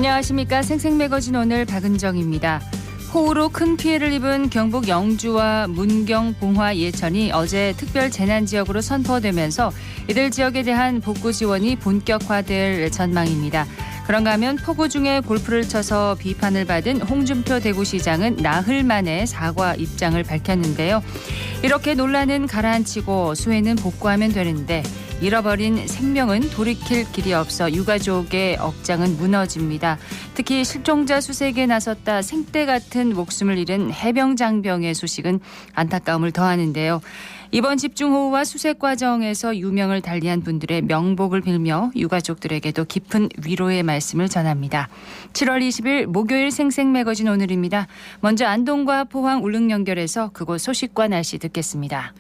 안녕하십니까. 생생매거진 오늘 박은정입니다. 호우로 큰 피해를 입은 경북 영주와 문경, 봉화, 예천이 어제 특별 재난지역으로 선포되면서 이들 지역에 대한 복구 지원이 본격화될 전망입니다. 그런가 하면 폭우 중에 골프를 쳐서 비판을 받은 홍준표 대구시장은 나흘 만에 사과 입장을 밝혔는데요. 이렇게 논란은 가라앉히고 수해는 복구하면 되는데 잃어버린 생명은 돌이킬 길이 없어 유가족의 억장은 무너집니다. 특히 실종자 수색에 나섰다 생떼 같은 목숨을 잃은 해병장병의 소식은 안타까움을 더하는데요. 이번 집중호우와 수색 과정에서 유명을 달리한 분들의 명복을 빌며 유가족들에게도 깊은 위로의 말씀을 전합니다. 7월 20일 목요일 생생매거진 오늘입니다. 먼저 안동과 포항 울릉 연결해서 그곳 소식과 날씨 듣겠습니다.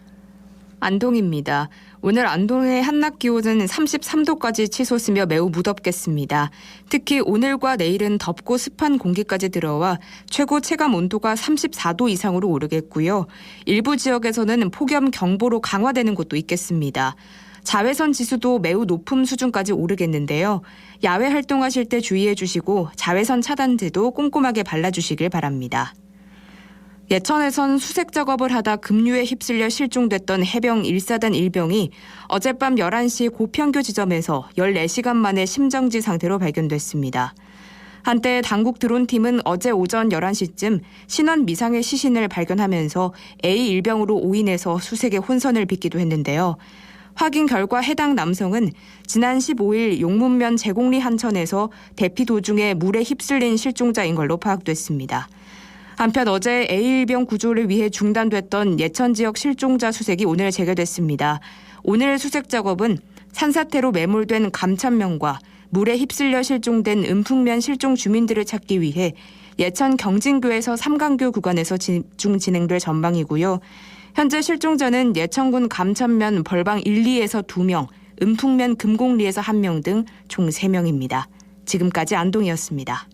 안동입니다. 오늘 안동의 한낮 기온은 33도까지 치솟으며 매우 무덥겠습니다. 특히 오늘과 내일은 덥고 습한 공기까지 들어와 최고 체감 온도가 34도 이상으로 오르겠고요. 일부 지역에서는 폭염경보로 강화되는 곳도 있겠습니다. 자외선 지수도 매우 높은 수준까지 오르겠는데요. 야외 활동하실 때 주의해 주시고 자외선 차단제도 꼼꼼하게 발라주시길 바랍니다. 예천에선 수색 작업을 하다 급류에 휩쓸려 실종됐던 해병 1사단 1병이 어젯밤 11시 고평교 지점에서 14시간 만에 심정지 상태로 발견됐습니다. 한때 당국 드론팀은 어제 오전 11시쯤 신원 미상의 시신을 발견하면서 A1병으로 오인해서 수색에 혼선을 빚기도 했는데요. 확인 결과 해당 남성은 지난 15일 용문면 제곡리 한천에서 대피 도중에 물에 휩쓸린 실종자인 걸로 파악됐습니다. 한편 어제 A1병 구조를 위해 중단됐던 예천 지역 실종자 수색이 오늘 재개됐습니다. 오늘 수색 작업은 산사태로 매몰된 감천면과 물에 휩쓸려 실종된 은풍면 실종 주민들을 찾기 위해 예천 경진교에서 삼강교 구간에서 집중 진행될 전망이고요. 현재 실종자는 예천군 감천면 벌방 1, 2에서 2명, 은풍면 금곡리에서 1명 등 총 3명입니다. 지금까지 안동이었습니다.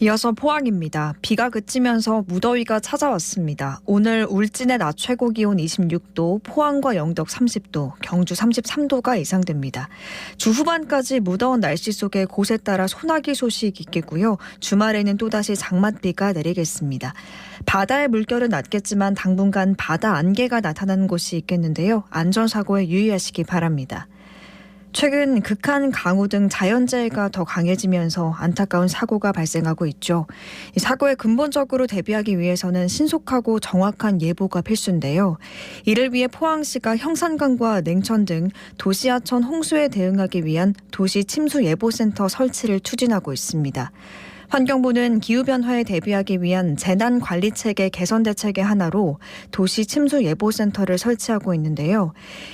이어서 포항입니다. 비가 그치면서 무더위가 찾아왔습니다. 오늘 울진의 낮 최고 기온 26도, 포항과 영덕 30도, 경주 33도가 예상됩니다. 주 후반까지 무더운 날씨 속에 곳에 따라 소나기 소식이 있겠고요. 주말에는 또다시 장맛비가 내리겠습니다. 바다의 물결은 낮겠지만 당분간 바다 안개가 나타나는 곳이 있겠는데요. 안전사고에 유의하시기 바랍니다. 최근 극한 강우 등 자연재해가 더 강해지면서 안타까운 사고가 발생하고 있죠. 이 사고에 근본적으로 대비하기 위해서는 신속하고 정확한 예보가 필수인데요. 이를 위해 포항시가 형산강과 냉천 등 도시하천 홍수에 대응하기 위한 도시침수예보센터 설치를 추진하고 있습니다. 환경부는 기후변화에 대비하기 위한 재난관리체계 개선 대책의 하나로 도시침수예보센터를 설치하고 있는데요.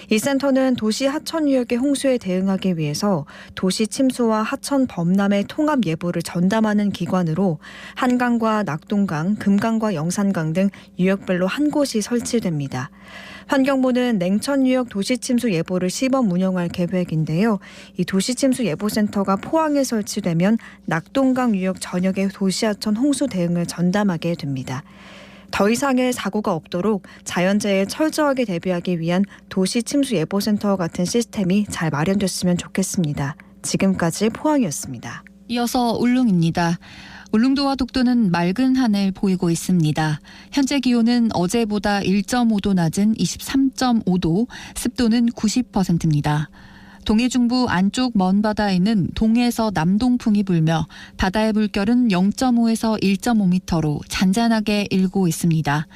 이 센터는 도시 하천유역의 홍수에 대응하기 위해서 도시침수와 하천 범람의 통합 예보를 전담하는 기관으로 한강과 낙동강, 금강과 영산강 등 유역별로 한 곳이 설치됩니다. 환경부는 냉천유역 도시침수 예보를 시범 운영할 계획인데요. 이 도시침수 예보센터가 포항에 설치되면 낙동강 유역 전역의 도시하천 홍수 대응을 전담하게 됩니다. 더 이상의 사고가 없도록 자연재해에 철저하게 대비하기 위한 도시침수예보센터 같은 시스템이 잘 마련됐으면 좋겠습니다. 지금까지 포항이었습니다. 이어서 울릉입니다. 울릉도와 독도는 맑은 하늘 보이고 있습니다. 현재 기온은 어제보다 1.5도 낮은 23.5도, 습도는 90%입니다. 동해 중부 안쪽 먼 바다에는 동에서 남동풍이 불며 바다의 물결은 0.5에서 1.5m로 잔잔하게 일고 있습니다.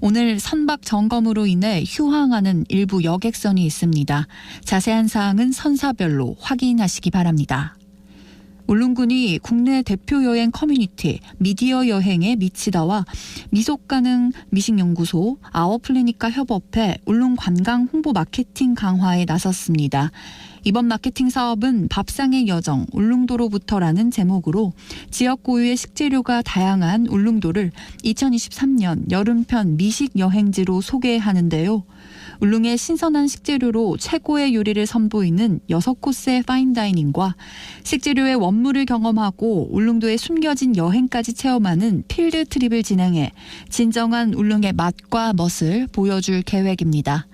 오늘 선박 점검으로 인해 휴항하는 일부 여객선이 있습니다. 자세한 사항은 선사별로 확인하시기 바랍니다. 울릉군이 국내 대표 여행 커뮤니티 미디어 여행의 미치다와 미속가능 미식연구소 아워플래닛과 협업해 울릉 관광 홍보 마케팅 강화에 나섰습니다. 이번 마케팅 사업은 밥상의 여정 울릉도로부터라는 제목으로 지역 고유의 식재료가 다양한 울릉도를 2023년 여름편 미식 여행지로 소개하는데요. 울릉의 신선한 식재료로 최고의 요리를 선보이는 6코스의 파인다이닝과 식재료의 원물을 경험하고 울릉도의 숨겨진 여행까지 체험하는 필드 트립을 진행해 진정한 울릉의 맛과 멋을 보여줄 계획입니다.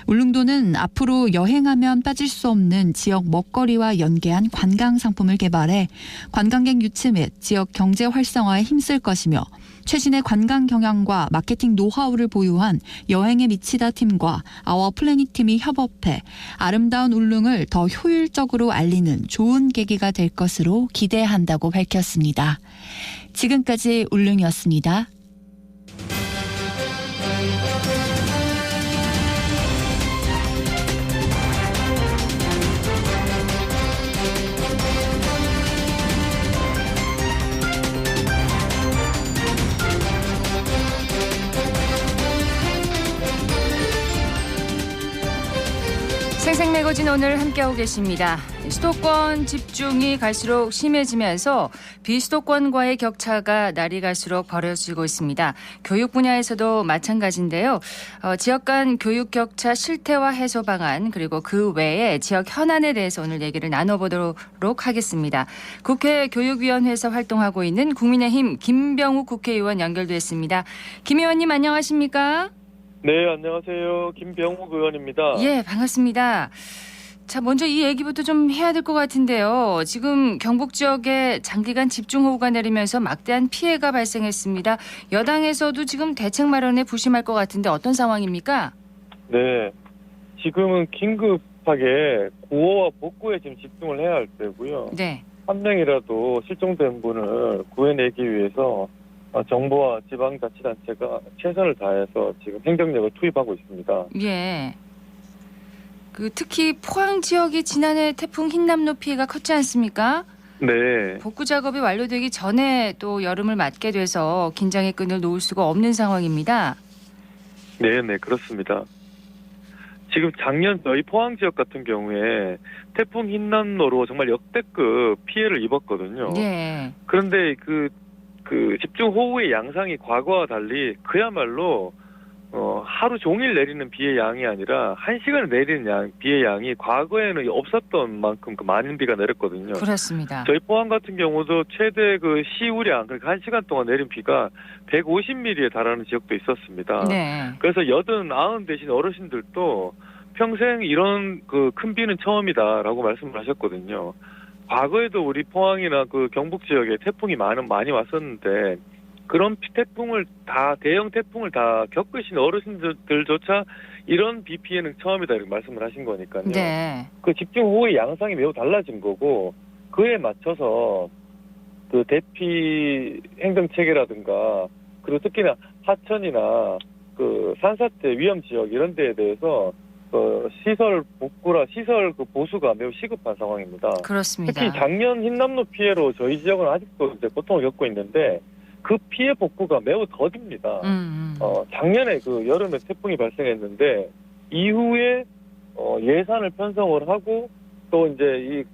울릉도는 앞으로 여행하면 빠질 수 없는 지역 먹거리와 연계한 관광 상품을 개발해 관광객 유치 및 지역 경제 활성화에 힘쓸 것이며 최신의 관광 경영과 마케팅 노하우를 보유한 여행에 미치다 팀과 아워 플래닛 팀이 협업해 아름다운 울릉을 더 효율적으로 알리는 좋은 계기가 될 것으로 기대한다고 밝혔습니다. 지금까지 울릉이었습니다. 생생매거진 오늘 함께하고 계십니다. 수도권 집중이 갈수록 심해지면서 비수도권과의 격차가 날이 갈수록 벌어지고 있습니다. 교육 분야에서도 마찬가지인데요. 지역 간 교육 격차 실태화 해소 방안 그리고 그 외에 지역 현안에 대해서 오늘 얘기를 나눠보도록 하겠습니다. 국회 교육위원회에서 활동하고 있는 국민의힘 김병욱 국회의원 연결됐습니다. 김 의원님 안녕하십니까? 네, 안녕하세요. 김병욱 의원입니다. 예, 반갑습니다. 자, 먼저 이 얘기부터 좀 해야 될 것 같은데요. 지금 경북 지역에 장기간 집중호우가 내리면서 막대한 피해가 발생했습니다. 여당에서도 지금 대책 마련에 부심할 것 같은데 어떤 상황입니까? 네, 지금은 긴급하게 구호와 복구에 지금 집중을 해야 할 때고요. 네. 한 명이라도 실종된 분을 구해내기 위해서 정부와 지방자치단체가 최선을 다해서 지금 행정력을 투입하고 있습니다. 예. 특히 포항 지역이 지난해 태풍 흰남노 피해가 컸지 않습니까? 네, 복구 작업이 완료되기 전에 또 여름을 맞게 돼서 긴장의 끈을 놓을 수가 없는 상황입니다. 네, 그렇습니다. 지금 작년 저희 포항 지역 같은 경우에 태풍 흰남노로 정말 역대급 피해를 입었거든요. 네. 그런데 그 집중호우의 양상이 과거와 달리 그야말로 하루 종일 내리는 비의 양이 아니라 1시간에 내리는 비의 양이 과거에는 없었던 만큼 많은 비가 내렸거든요. 그렇습니다. 저희 포항 같은 경우도 최대 시우량, 그러니까 1시간 동안 내린 비가 150mm에 달하는 지역도 있었습니다. 네. 그래서 80 되신 어르신들도 평생 이런 큰 비는 처음이다라고 말씀을 하셨거든요. 과거에도 우리 포항이나 경북 지역에 태풍이 많이 왔었는데 그런 대형 태풍을 다 겪으신 어르신들조차 이런 비 피해는 처음이다 이렇게 말씀을 하신 거니까요. 네. 집중호우의 양상이 매우 달라진 거고 그에 맞춰서 대피 행정 체계라든가 그리고 특히나 하천이나 산사태 위험 지역 이런 데에 대해서 시설 복구라 시설 보수가 매우 시급한 상황입니다. 그렇습니다. 특히 작년 흰남노 피해로 저희 지역은 아직도 이제 고통을 겪고 있는데 그 피해 복구가 매우 더딥니다. 작년에 여름에 태풍이 발생했는데 이후에 예산을 편성을 하고 또 이제 이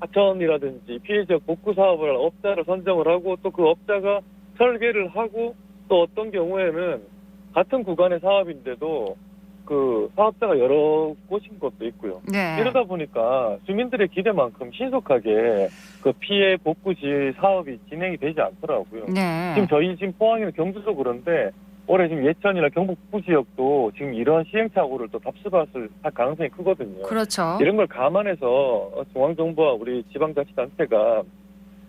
하천이라든지 피해 지역 복구 사업을 할 업자를 선정을 하고 또 그 업자가 설계를 하고 또 어떤 경우에는 같은 구간의 사업인데도 사업자가 여러 곳인 것도 있고요. 네. 이러다 보니까 주민들의 기대만큼 신속하게 피해 복구지 사업이 진행이 되지 않더라고요. 네. 지금 저희 포항이나 경주도 그런데 올해 지금 예천이나 경북 북부 지역도 지금 이런 시행착오를 또 답습할 가능성이 크거든요. 그렇죠. 이런 걸 감안해서 중앙정부와 우리 지방자치단체가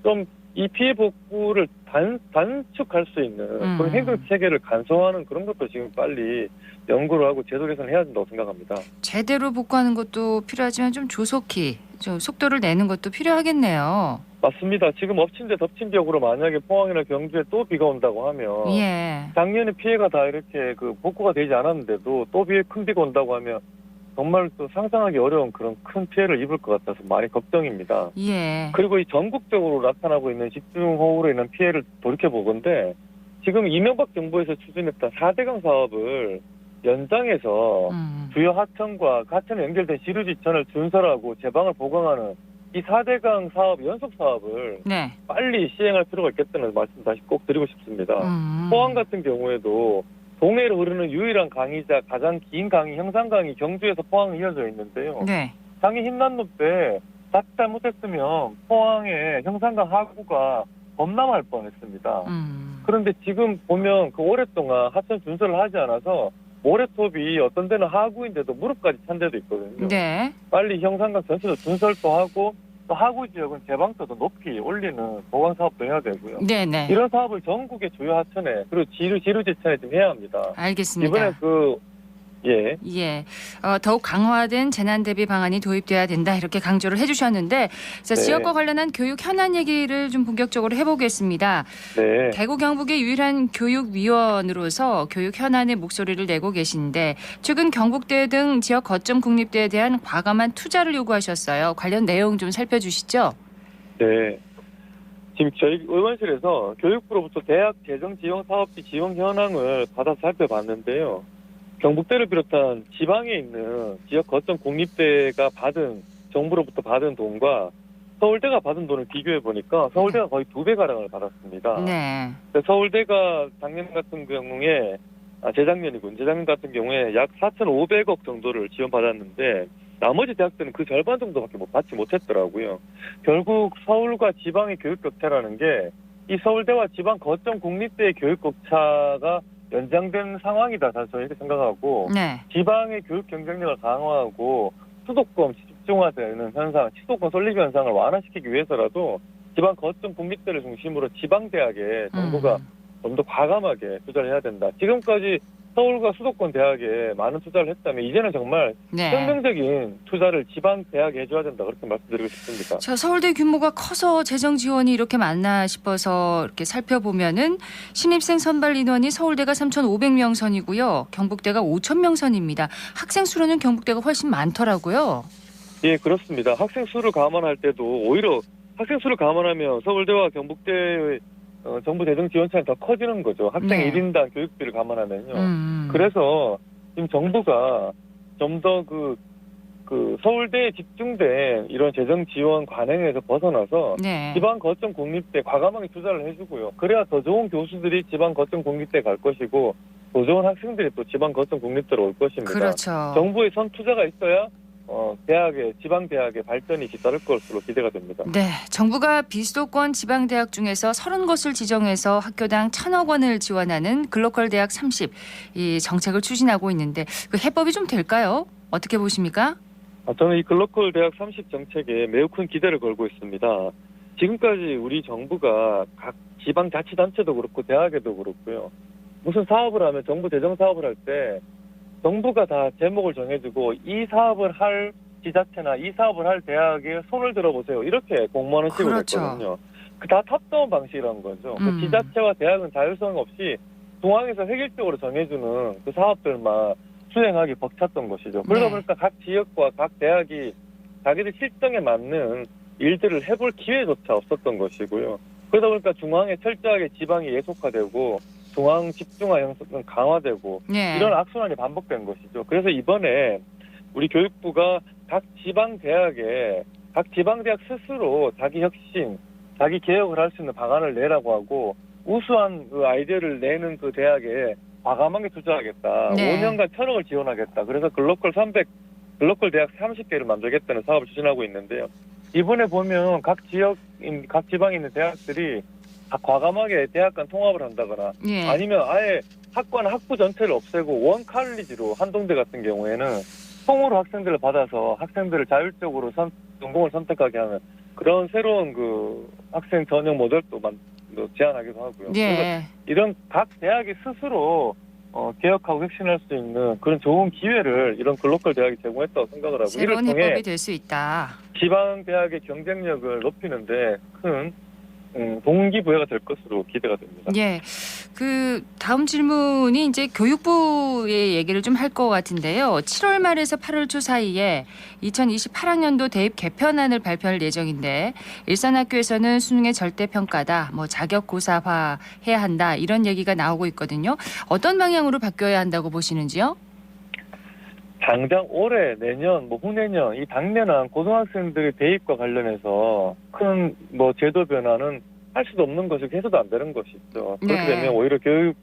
좀 이 피해 복구를 단축할 수 있는 그런 행정체계를 간소화하는 그런 것도 지금 빨리 연구를 하고 제도 개선을 해야 된다고 생각합니다. 제대로 복구하는 것도 필요하지만 좀 조속히 좀 속도를 내는 것도 필요하겠네요. 맞습니다. 지금 엎친 데 덮친 벽으로 만약에 포항이나 경주에 또 비가 온다고 하면 예. 작년에 피해가 다 이렇게 복구가 되지 않았는데도 또 큰 비가 온다고 하면 정말 또 상상하기 어려운 그런 큰 피해를 입을 것 같아서 많이 걱정입니다. 예. 그리고 이 전국적으로 나타나고 있는 집중호우로 인한 피해를 돌이켜보건데 지금 이명박 정부에서 추진했던 4대강 사업을 연장해서 주요 하천과 하천에 연결된 지류지천을 준설하고 제방을 보강하는 이 4대강 사업 연속 사업을 네. 빨리 시행할 필요가 있겠다는 말씀 다시 꼭 드리고 싶습니다. 포항 같은 경우에도 동해로 흐르는 유일한 강이자 가장 긴 강이 형산강이 경주에서 포항에 이어져 있는데요. 네. 강이 흰남노 때 잘못했으면 포항의 형산강 하구가 범람할 뻔했습니다. 그런데 지금 보면 오랫동안 하천 준설을 하지 않아서 모래톱이 어떤 데는 하구인데도 무릎까지 찬 데도 있거든요. 네. 빨리 형상과 전체도 준설도 하고 또 하구 지역은 제방도도 높이 올리는 보강 사업도 해야 되고요. 네네. 이런 사업을 전국의 주요 하천에 그리고 지루지천에 좀 해야 합니다. 알겠습니다. 이번에 예. 더욱 강화된 재난 대비 방안이 도입돼야 된다 이렇게 강조를 해주셨는데 자, 네. 지역과 관련한 교육 현안 얘기를 좀 본격적으로 해보겠습니다. 네. 대구 경북의 유일한 교육위원으로서 교육 현안의 목소리를 내고 계신데 최근 경북대 등 지역 거점 국립대에 대한 과감한 투자를 요구하셨어요. 관련 내용 좀 살펴주시죠. 네. 지금 저희 의원실에서 교육부로부터 대학 재정 지원 사업비 지원 현황을 받아서 살펴봤는데요. 경북대를 비롯한 지방에 있는 지역 거점 국립대가 정부로부터 받은 돈과 서울대가 받은 돈을 비교해 보니까 서울대가 거의 2배 가량을 받았습니다. 네. 서울대가 작년 같은 경우에 재작년 같은 경우에 약 4,500억 정도를 지원받았는데 나머지 대학들은 그 절반 정도밖에 받지 못했더라고요. 결국 서울과 지방의 교육 격차라는 게 이 서울대와 지방 거점 국립대의 교육 격차가 연장된 상황이다. 저는 이렇게 생각하고 네. 지방의 교육 경쟁력을 강화하고 수도권 집중화되는 현상, 수도권 솔립 현상을 완화시키기 위해서라도 지방 거점 국립대를 중심으로 지방대학에 정부가 좀 더 과감하게 투자를 해야 된다. 지금까지 서울과 수도권 대학에 많은 투자를 했다면 이제는 정말 네. 혁명적인 투자를 지방 대학에 해줘야 된다. 그렇게 말씀드리고 싶습니다. 자, 서울대 규모가 커서 재정 지원이 이렇게 많나 싶어서 이렇게 살펴보면은 신입생 선발 인원이 서울대가 3,500명 선이고요. 경북대가 5,000명 선입니다. 학생 수로는 경북대가 훨씬 많더라고요. 예, 그렇습니다. 학생 수를 감안할 때도 오히려 학생 수를 감안하면 서울대와 경북대의 정부 재정 지원 차이는 더 커지는 거죠. 학생 네. 1인당 교육비를 감안하면요. 그래서 지금 정부가 좀 더 서울대에 집중된 이런 재정 지원 관행에서 벗어나서 네. 지방 거점 국립대 과감하게 투자를 해주고요. 그래야 더 좋은 교수들이 지방 거점 국립대 갈 것이고 더 좋은 학생들이 또 지방 거점 국립대로 올 것입니다. 그렇죠. 정부의 선 투자가 있어야 지방 대학의 발전이 뒤따를 것으로 기대가 됩니다. 네, 정부가 비수도권 지방대학 중에서 30곳을 지정해서 학교당 1,000억 원을 지원하는 글로컬 대학 30 이 정책을 추진하고 있는데 그 해법이 좀 될까요? 어떻게 보십니까? 저는 이 글로컬 대학 30 정책에 매우 큰 기대를 걸고 있습니다. 지금까지 우리 정부가 각 지방자치단체도 그렇고 대학에도 그렇고요. 무슨 사업을 하면 정부 재정 사업을 할 때 정부가 다 제목을 정해주고 이 사업을 할 지자체나 이 사업을 할 대학에 손을 들어보세요. 이렇게 공모하는 식으로 그렇죠. 했거든요. 다 탑다운 방식이라는 거죠. 그 지자체와 대학은 자율성 없이 중앙에서 획일적으로 정해주는 그 사업들만 수행하기 벅찼던 것이죠. 그러다 네. 보니까 각 지역과 각 대학이 자기들 실정에 맞는 일들을 해볼 기회조차 없었던 것이고요. 그러다 보니까 중앙에 철저하게 지방이 예속화되고 중앙 집중화 형성은 강화되고 네. 이런 악순환이 반복된 것이죠. 그래서 이번에 우리 교육부가 각 지방 대학 스스로 자기 혁신, 자기 개혁을 할 수 있는 방안을 내라고 하고 우수한 그 아이디어를 내는 그 대학에 과감하게 투자하겠다. 네. 5년간 1,000억을 지원하겠다. 그래서 글로컬 대학 30개를 만들겠다는 사업을 추진하고 있는데요. 이번에 보면 각 지방에 있는 대학들이 다 과감하게 대학 간 통합을 한다거나 예. 아니면 아예 학부 전체를 없애고 원 칼리지로 한동대 같은 경우에는 통으로 학생들을 받아서 학생들을 자율적으로 전공을 선택하게 하는 그런 새로운 그 학생 전형 모델도 제안하기도 하고요. 그래서 예. 이런 각 대학이 스스로 개혁하고 혁신할 수 있는 그런 좋은 기회를 이런 글로컬 대학이 제공했다고 생각을 하고 이를 새로운 통해 해법이 될 수 있다. 지방 대학의 경쟁력을 높이는데 큰 동기부여가 될 것으로 기대가 됩니다. 예. 그 다음 질문이 이제 교육부의 얘기를 좀 할 것 같은데요. 7월 말에서 8월 초 사이에 2028학년도 대입 개편안을 발표할 예정인데 일선학교에서는 수능의 절대평가다, 자격고사화 해야 한다 이런 얘기가 나오고 있거든요. 어떤 방향으로 바뀌어야 한다고 보시는지요? 당장 올해, 내년, 후내년 이 당면한 고등학생들의 대입과 관련해서 큰 제도 변화는 할 수도 없는 것이고 해서도 안 되는 것이죠. 그렇게 네. 되면 오히려 교육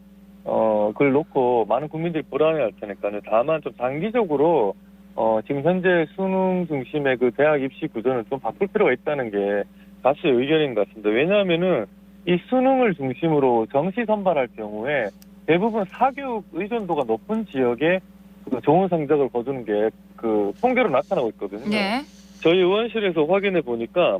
그걸 놓고 많은 국민들이 불안해할 테니까요. 다만 좀 단기적으로 지금 현재 수능 중심의 그 대학 입시 구조는 좀 바꿀 필요가 있다는 게 다수의 의견인 것 같습니다. 왜냐하면은 이 수능을 중심으로 정시 선발할 경우에 대부분 사교육 의존도가 높은 지역에 그 좋은 성적을 거두는 게 그 통계로 나타나고 있거든요. 네. 저희 의원실에서 확인해 보니까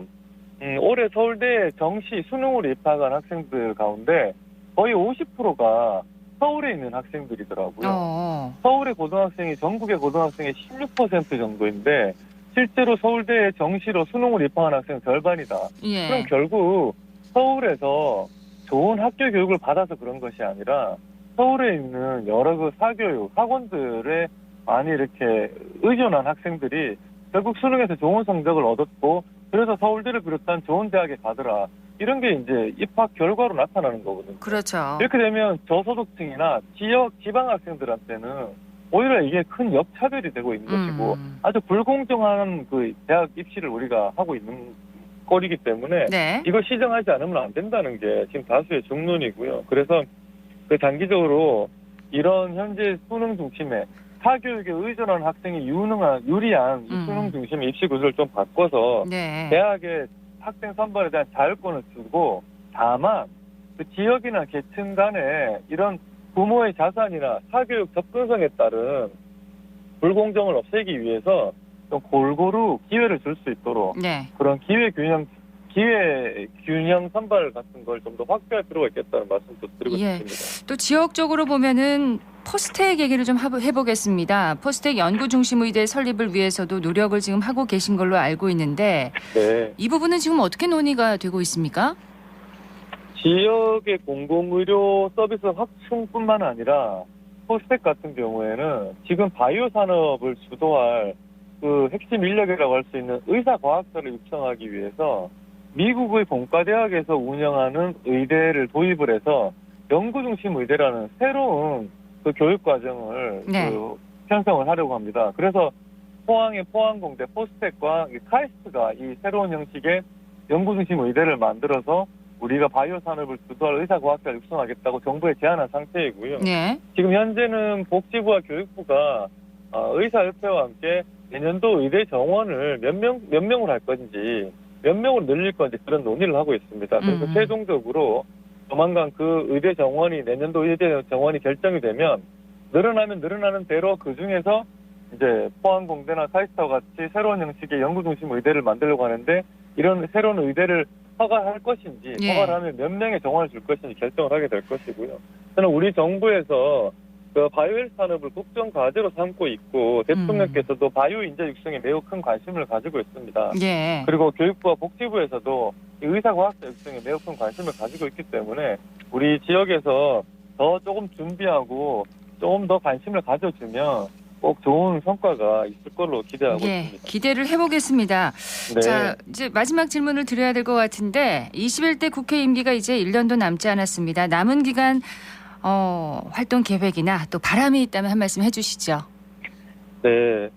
올해 서울대 정시 수능으로 입학한 학생들 가운데 거의 50%가 서울에 있는 학생들이더라고요. 서울의 고등학생이 전국의 고등학생의 16% 정도인데 실제로 서울대 정시로 수능으로 입학한 학생 절반이다. 예. 그럼 결국 서울에서 좋은 학교 교육을 받아서 그런 것이 아니라 서울에 있는 여러 그 사교육 학원들에 많이 이렇게 의존한 학생들이 결국 수능에서 좋은 성적을 얻었고 그래서 서울대를 비롯한 좋은 대학에 가더라. 이런 게 이제 입학 결과로 나타나는 거거든요. 그렇죠. 이렇게 되면 저소득층이나 지방 학생들한테는 오히려 이게 큰 역차별이 되고 있는 것이고 아주 불공정한 그 대학 입시를 우리가 하고 있는 꼴이기 때문에 네. 이걸 시정하지 않으면 안 된다는 게 지금 다수의 중론이고요. 그래서 그 단기적으로 이런 현재 수능 중심의 사교육에 의존한 학생이 유리한 이 수능 중심의 입시 구조를 좀 바꿔서 네. 대학의 학생 선발에 대한 자율권을 주고 다만 그 지역이나 계층 간에 이런 부모의 자산이나 사교육 접근성에 따른 불공정을 없애기 위해서 좀 골고루 기회를 줄 수 있도록 네. 그런 기회 균형 선발 같은 걸 좀 더 확대할 필요가 있겠다는 말씀도 드리고 예. 싶습니다. 또 지역적으로 보면은 포스텍 얘기를 좀 해보겠습니다. 포스텍 연구 중심 의대 설립을 위해서도 노력을 지금 하고 계신 걸로 알고 있는데 네. 이 부분은 지금 어떻게 논의가 되고 있습니까? 지역의 공공의료 서비스 확충뿐만 아니라 포스텍 같은 경우에는 지금 바이오 산업을 주도할 그 핵심 인력이라고 할 수 있는 의사 과학자를 육성하기 위해서 미국의 공과대학에서 운영하는 의대를 도입을 해서 연구 중심 의대라는 새로운 그 교육 과정을 네. 편성을 하려고 합니다. 그래서 포항의 포항공대 포스텍과 카이스트가 이 새로운 형식의 연구 중심 의대를 만들어서 우리가 바이오 산업을 주도할 의사 과학자를 육성하겠다고 정부에 제안한 상태이고요. 네. 지금 현재는 복지부와 교육부가 의사협회와 함께 내년도 의대 정원을 몇 명으로 할 건지 몇 명으로 늘릴 건지 그런 논의를 하고 있습니다. 그래서 최종적으로 조만간 그 의대 정원이 내년도 의대 정원이 결정이 되면 늘어나는 대로 그 중에서 이제 포항공대나 카이스트와 같이 새로운 형식의 연구 중심 의대를 만들려고 하는데 이런 새로운 의대를 허가할 것인지 예. 허가를 하면 몇 명의 정원을 줄 것인지 결정을 하게 될 것이고요. 저는 우리 정부에서 그 바이오헬스 산업을 국정 과제로 삼고 있고 대통령께서도 바이오 인재 육성에 매우 큰 관심을 가지고 있습니다. 예. 그리고 교육부와 복지부에서도 이 의사과학자 육성에 매우 큰 관심을 가지고 있기 때문에 우리 지역에서 더 조금 준비하고 조금 더 관심을 가져주면 꼭 좋은 성과가 있을 걸로 기대하고 예. 있습니다. 기대를 해보겠습니다. 네. 자, 이제 마지막 질문을 드려야 될 것 같은데 21대 국회 임기가 이제 1년도 남지 않았습니다. 남은 기간 활동 계획이나 또 바람이 있다면 한 말씀 해주시죠. 네.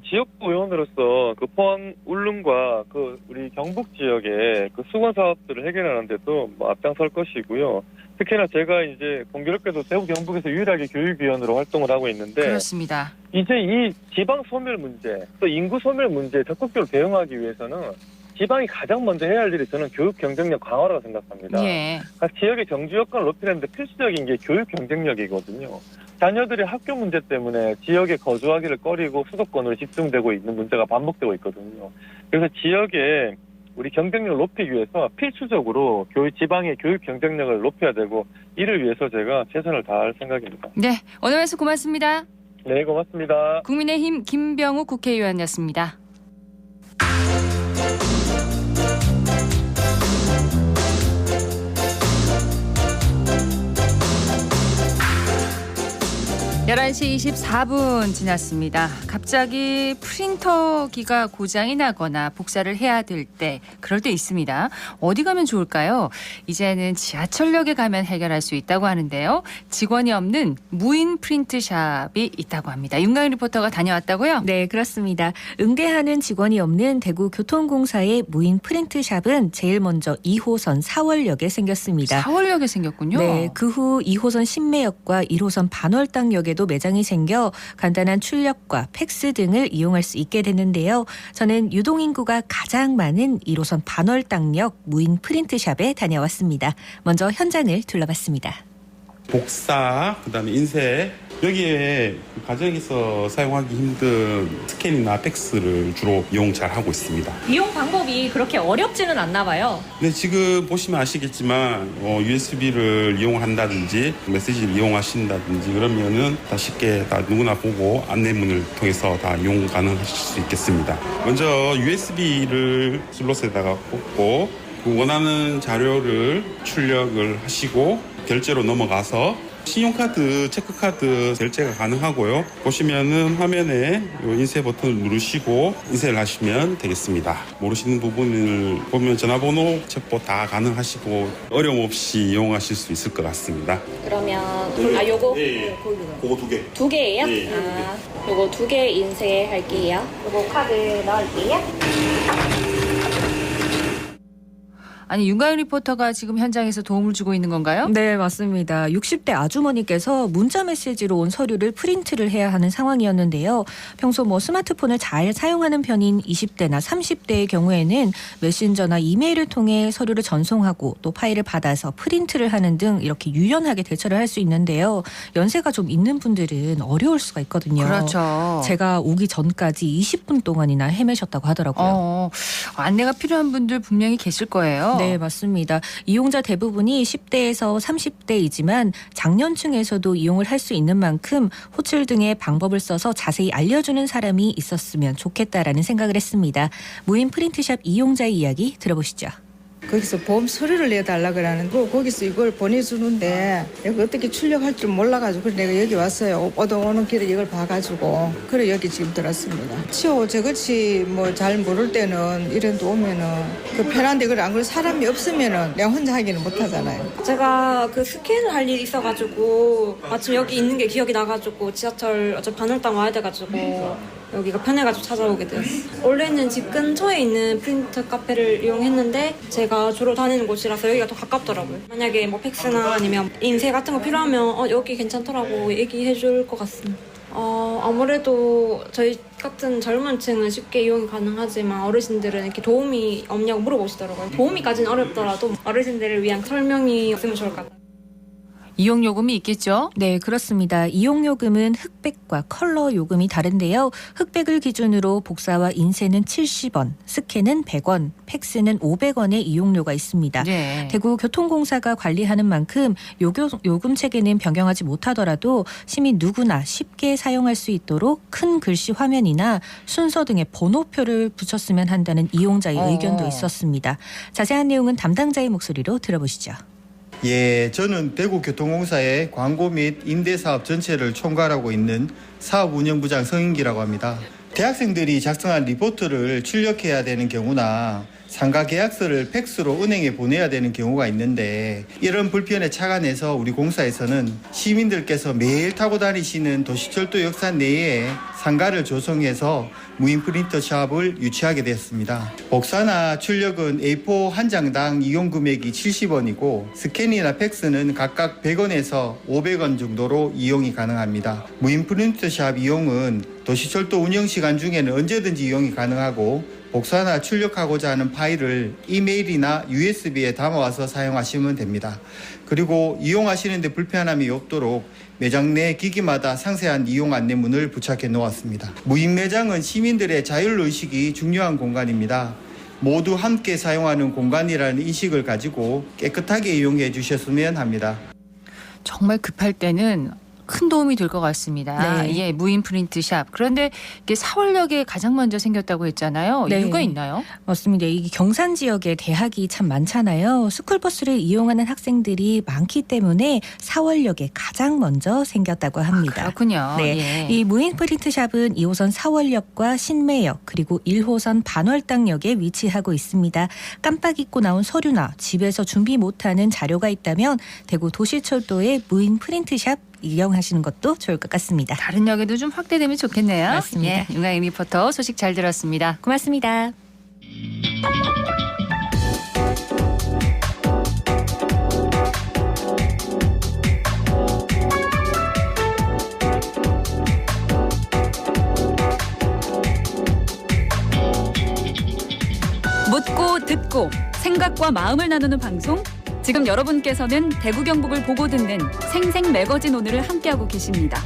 지역구 의원으로서 그 포항 울릉과 그 우리 경북 지역의 그 수건 사업들을 해결하는데도 앞장설 것이고요. 특히나 제가 이제 공교롭게도 대구 경북에서 유일하게 교육위원으로 활동을 하고 있는데 그렇습니다. 이제 이 지방 소멸 문제, 또 인구 소멸 문제에 적극적으로 대응하기 위해서는 지방이 가장 먼저 해야 할 일이 저는 교육 경쟁력 강화라고 생각합니다. 예. 각 지역의 경주 여건을 높이는데 필수적인 게 교육 경쟁력이거든요. 자녀들이 학교 문제 때문에 지역에 거주하기를 꺼리고 수도권으로 집중되고 있는 문제가 반복되고 있거든요. 그래서 지역에 우리 경쟁력을 높이기 위해서 필수적으로 지방의 교육 경쟁력을 높여야 되고 이를 위해서 제가 최선을 다할 생각입니다. 네. 오늘 말씀 고맙습니다. 네, 고맙습니다. 국민의힘 김병욱 국회의원이었습니다. (11시 24분) 지났습니다. 갑자기 프린터기가 고장이 나거나 복사를 해야 될 때, 그럴 때 있습니다. 어디 가면 좋을까요? 이제는 지하철역에 가면 해결할 수 있다고 하는데요. 직원이 없는 무인 프린트샵이 있다고 합니다. 윤가은 리포터가 다녀왔다고요? 네, 그렇습니다. 응대하는 직원이 없는 대구교통공사의 무인 프린트샵은 제일 먼저 2호선 사월역에 생겼습니다. 사월역에 생겼군요. 네, 그 후 2호선 신매역과 1호선 반월당역에도 매장이 생겨 간단한 출력과 팩스 등을 이용할 수 있게 됐는데요. 저는 유동인구가 가장 많은 1호선 반월당역 무인 프린트샵에 다녀왔습니다. 먼저 현장을 둘러봤습니다. 복사, 그다음에 인쇄, 여기에 가정에서 사용하기 힘든 스캔이나 팩스를 주로 이용 잘 하고 있습니다. 이용 방법이 그렇게 어렵지는 않나 봐요. 네, 지금 보시면 아시겠지만 USB를 이용한다든지 메시지를 이용하신다든지 그러면은 다 쉽게 다 누구나 보고 안내문을 통해서 다 이용 가능하실 수 있겠습니다. 먼저 USB를 슬롯에다가 꽂고 그 원하는 자료를 출력을 하시고 결제로 넘어가서 신용카드, 체크카드 결제가 가능하고요. 보시면은 화면에 요 인쇄 버튼을 누르시고 인쇄를 하시면 되겠습니다. 모르시는 부분을 보면 전화번호, 첩보 다 가능하시고 어려움 없이 이용하실 수 있을 것 같습니다. 그러면 요거 네, 그거 두 개. 두 개예요? 네, 요거 두 개 인쇄할게요. 요거 카드 넣을게요. 아니 윤가연 리포터가 지금 현장에서 도움을 주고 있는 건가요? 네, 맞습니다. 60대 아주머니께서 문자 메시지로 온 서류를 프린트를 해야 하는 상황이었는데요. 평소 스마트폰을 잘 사용하는 편인 20대나 30대의 경우에는 메신저나 이메일을 통해 서류를 전송하고 또 파일을 받아서 프린트를 하는 등 이렇게 유연하게 대처를 할 수 있는데요. 연세가 좀 있는 분들은 어려울 수가 있거든요. 그렇죠. 제가 오기 전까지 20분 동안이나 헤매셨다고 하더라고요. 안내가 필요한 분들 분명히 계실 거예요. 네, 맞습니다. 이용자 대부분이 10대에서 30대이지만 장년층에서도 이용을 할 수 있는 만큼 호출 등의 방법을 써서 자세히 알려주는 사람이 있었으면 좋겠다라는 생각을 했습니다. 무인 프린트샵 이용자의 이야기 들어보시죠. 거기서 보험 서류를 내달라 그러는데 거기서 이걸 보내주는데 내가 어떻게 출력할 줄 몰라가지고 그래서 내가 여기 왔어요. 오는 길에 이걸 봐가지고 그래 여기 지금 들었습니다. 치오 저것이 잘 모를 때는 이런 데 오면은 그 편한데 그래 안 그래 사람이 없으면은 내가 혼자 하기는 못하잖아요. 제가 그 스캔을 할 일이 있어가지고 마침 여기 있는 게 기억이 나가지고 지하철 어차피 반월당 와야 돼가지고 여기가 편해가지고 찾아오게 되었어요. 원래는 집 근처에 있는 프린터 카페를 이용했는데 제가 주로 다니는 곳이라서 여기가 더 가깝더라고요. 만약에 팩스나 아니면 인쇄 같은 거 필요하면 여기 괜찮더라고 얘기해 줄 것 같습니다. 아무래도 저희 같은 젊은 층은 쉽게 이용이 가능하지만 어르신들은 이렇게 도움이 없냐고 물어보시더라고요. 도움이까지는 어렵더라도 어르신들을 위한 설명이 있으면 좋을 것 같아요. 이용 요금이 있겠죠? 네, 그렇습니다. 이용 요금은 흑백과 컬러 요금이 다른데요. 흑백을 기준으로 복사와 인쇄는 70원, 스캔은 100원, 팩스는 500원의 이용료가 있습니다. 네. 대구교통공사가 관리하는 만큼 요금 체계는 변경하지 못하더라도 시민 누구나 쉽게 사용할 수 있도록 큰 글씨 화면이나 순서 등의 번호표를 붙였으면 한다는 이용자의 의견도 있었습니다. 자세한 내용은 담당자의 목소리로 들어보시죠. 예, 저는 대구교통공사의 광고 및 임대사업 전체를 총괄하고 있는 사업운영부장 성인기라고 합니다. 대학생들이 작성한 리포트를 출력해야 되는 경우나 상가 계약서를 팩스로 은행에 보내야 되는 경우가 있는데 이런 불편에 착안해서 우리 공사에서는 시민들께서 매일 타고 다니시는 도시철도 역산 내에 상가를 조성해서 무인 프린터 샵을 유치하게 되었습니다. 복사나 출력은 A4 한 장당 이용 금액이 70원이고 스캔이나 팩스는 각각 100원에서 500원 정도로 이용이 가능합니다. 무인 프린터 샵 이용은 도시철도 운영 시간 중에는 언제든지 이용이 가능하고 복사나 출력하고자 하는 파일을 이메일이나 USB에 담아와서 사용하시면 됩니다. 그리고 이용하시는데 불편함이 없도록 매장 내 기기마다 상세한 이용 안내문을 부착해 놓았습니다. 무인 매장은 시민들의 자율의식이 중요한 공간입니다. 모두 함께 사용하는 공간이라는 인식을 가지고 깨끗하게 이용해 주셨으면 합니다. 정말 급할 때는 큰 도움이 될 것 같습니다. 네. 예, 무인 프린트샵. 그런데 이게 사월역에 가장 먼저 생겼다고 했잖아요. 네. 이유가 있나요? 맞습니다. 이 경산 지역에 대학이 참 많잖아요. 스쿨버스를 이용하는 학생들이 많기 때문에 사월역에 가장 먼저 생겼다고 합니다. 그렇군요. 네, 예. 이 무인 프린트샵은 2호선 사월역과 신매역 그리고 1호선 반월당역에 위치하고 있습니다. 깜빡 잊고 나온 서류나 집에서 준비 못하는 자료가 있다면 대구 도시철도의 무인 프린트샵 이용하시는 것도 좋을 것 같습니다. 다른 역에도 좀 확대되면 좋겠네요. 맞습니다. 예, 윤가인 리포터 소식 잘 들었습니다. 고맙습니다. 묻고 듣고 생각과 마음을 나누는 방송 지금 여러분께서는 대구 경북을 보고 듣는 생생 매거진 오늘을 함께하고 계십니다.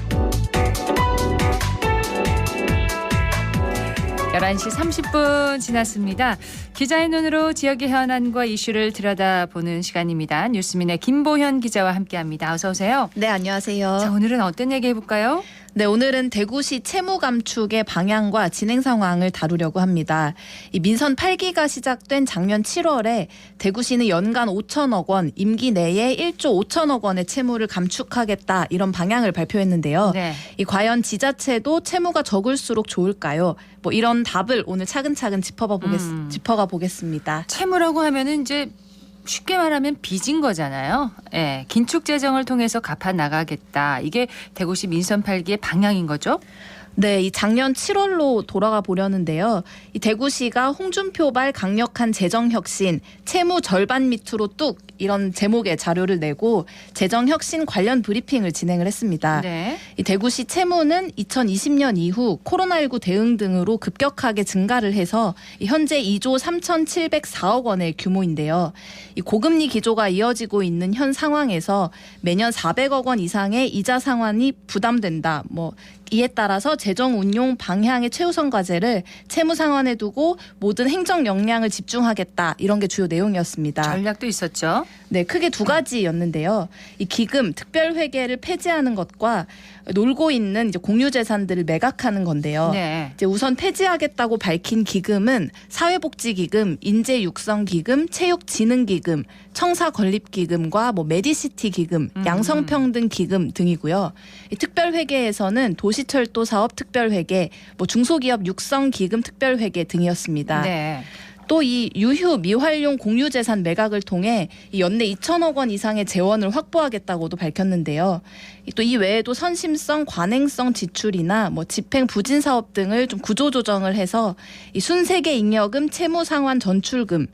11시 30분 지났습니다. 기자의 눈으로 지역의 현안과 이슈를 들여다보는 시간입니다. 뉴스민의 김보현 기자와 함께합니다. 어서 오세요. 네, 안녕하세요. 자, 오늘은 어떤 얘기 해볼까요? 네, 오늘은 대구시 채무 감축의 방향과 진행 상황을 다루려고 합니다. 이 민선 8기가 시작된 작년 7월에 대구시는 연간 5천억 원, 임기 내에 1조 5천억 원의 채무를 감축하겠다 이런 방향을 발표했는데요. 네. 이 과연 지자체도 채무가 적을수록 좋을까요? 뭐 이런 답을 오늘 차근차근 짚어가 보겠습니다. 채무라고 하면은 이제 쉽게 말하면 빚인 거잖아요. 예, 긴축 재정을 통해서 갚아 나가겠다. 이게 대구시 민선 8기의 방향인 거죠? 네, 이 작년 7월로 돌아가 보려는데요. 이 대구시가 홍준표발 강력한 재정 혁신, 채무 절반 밑으로 뚝 이런 제목의 자료를 내고 재정 혁신 관련 브리핑을 진행을 했습니다. 네. 이 대구시 채무는 2020년 이후 코로나19 대응 등으로 급격하게 증가를 해서 현재 2조 3,704억 원의 규모인데요. 이 고금리 기조가 이어지고 있는 현 상황에서 매년 400억 원 이상의 이자 상환이 부담된다. 이에 따라서 재정 운용 방향의 최우선 과제를 채무 상환에 두고 모든 행정 역량을 집중하겠다. 이런 게 주요 내용이었습니다. 전략도 있었죠. 네, 크게 두 가지였는데요. 이 기금 특별 회계를 폐지하는 것과 놀고 있는 이제 공유 재산들을 매각하는 건데요. 네. 이제 우선 폐지하겠다고 밝힌 기금은 사회복지기금, 인재육성기금, 체육진흥기금, 청사건립기금과 메디시티 기금, 양성평등기금 등이고요. 이 특별회계에서는 도시철도사업 특별회계, 중소기업 육성기금 특별회계 등이었습니다. 네. 또 이 유휴 미활용 공유재산 매각을 통해 연내 2천억 원 이상의 재원을 확보하겠다고도 밝혔는데요. 또 이 외에도 선심성, 관행성 지출이나 집행 부진 사업 등을 좀 구조조정을 해서 이 순세계 잉여금, 채무 상환 전출금,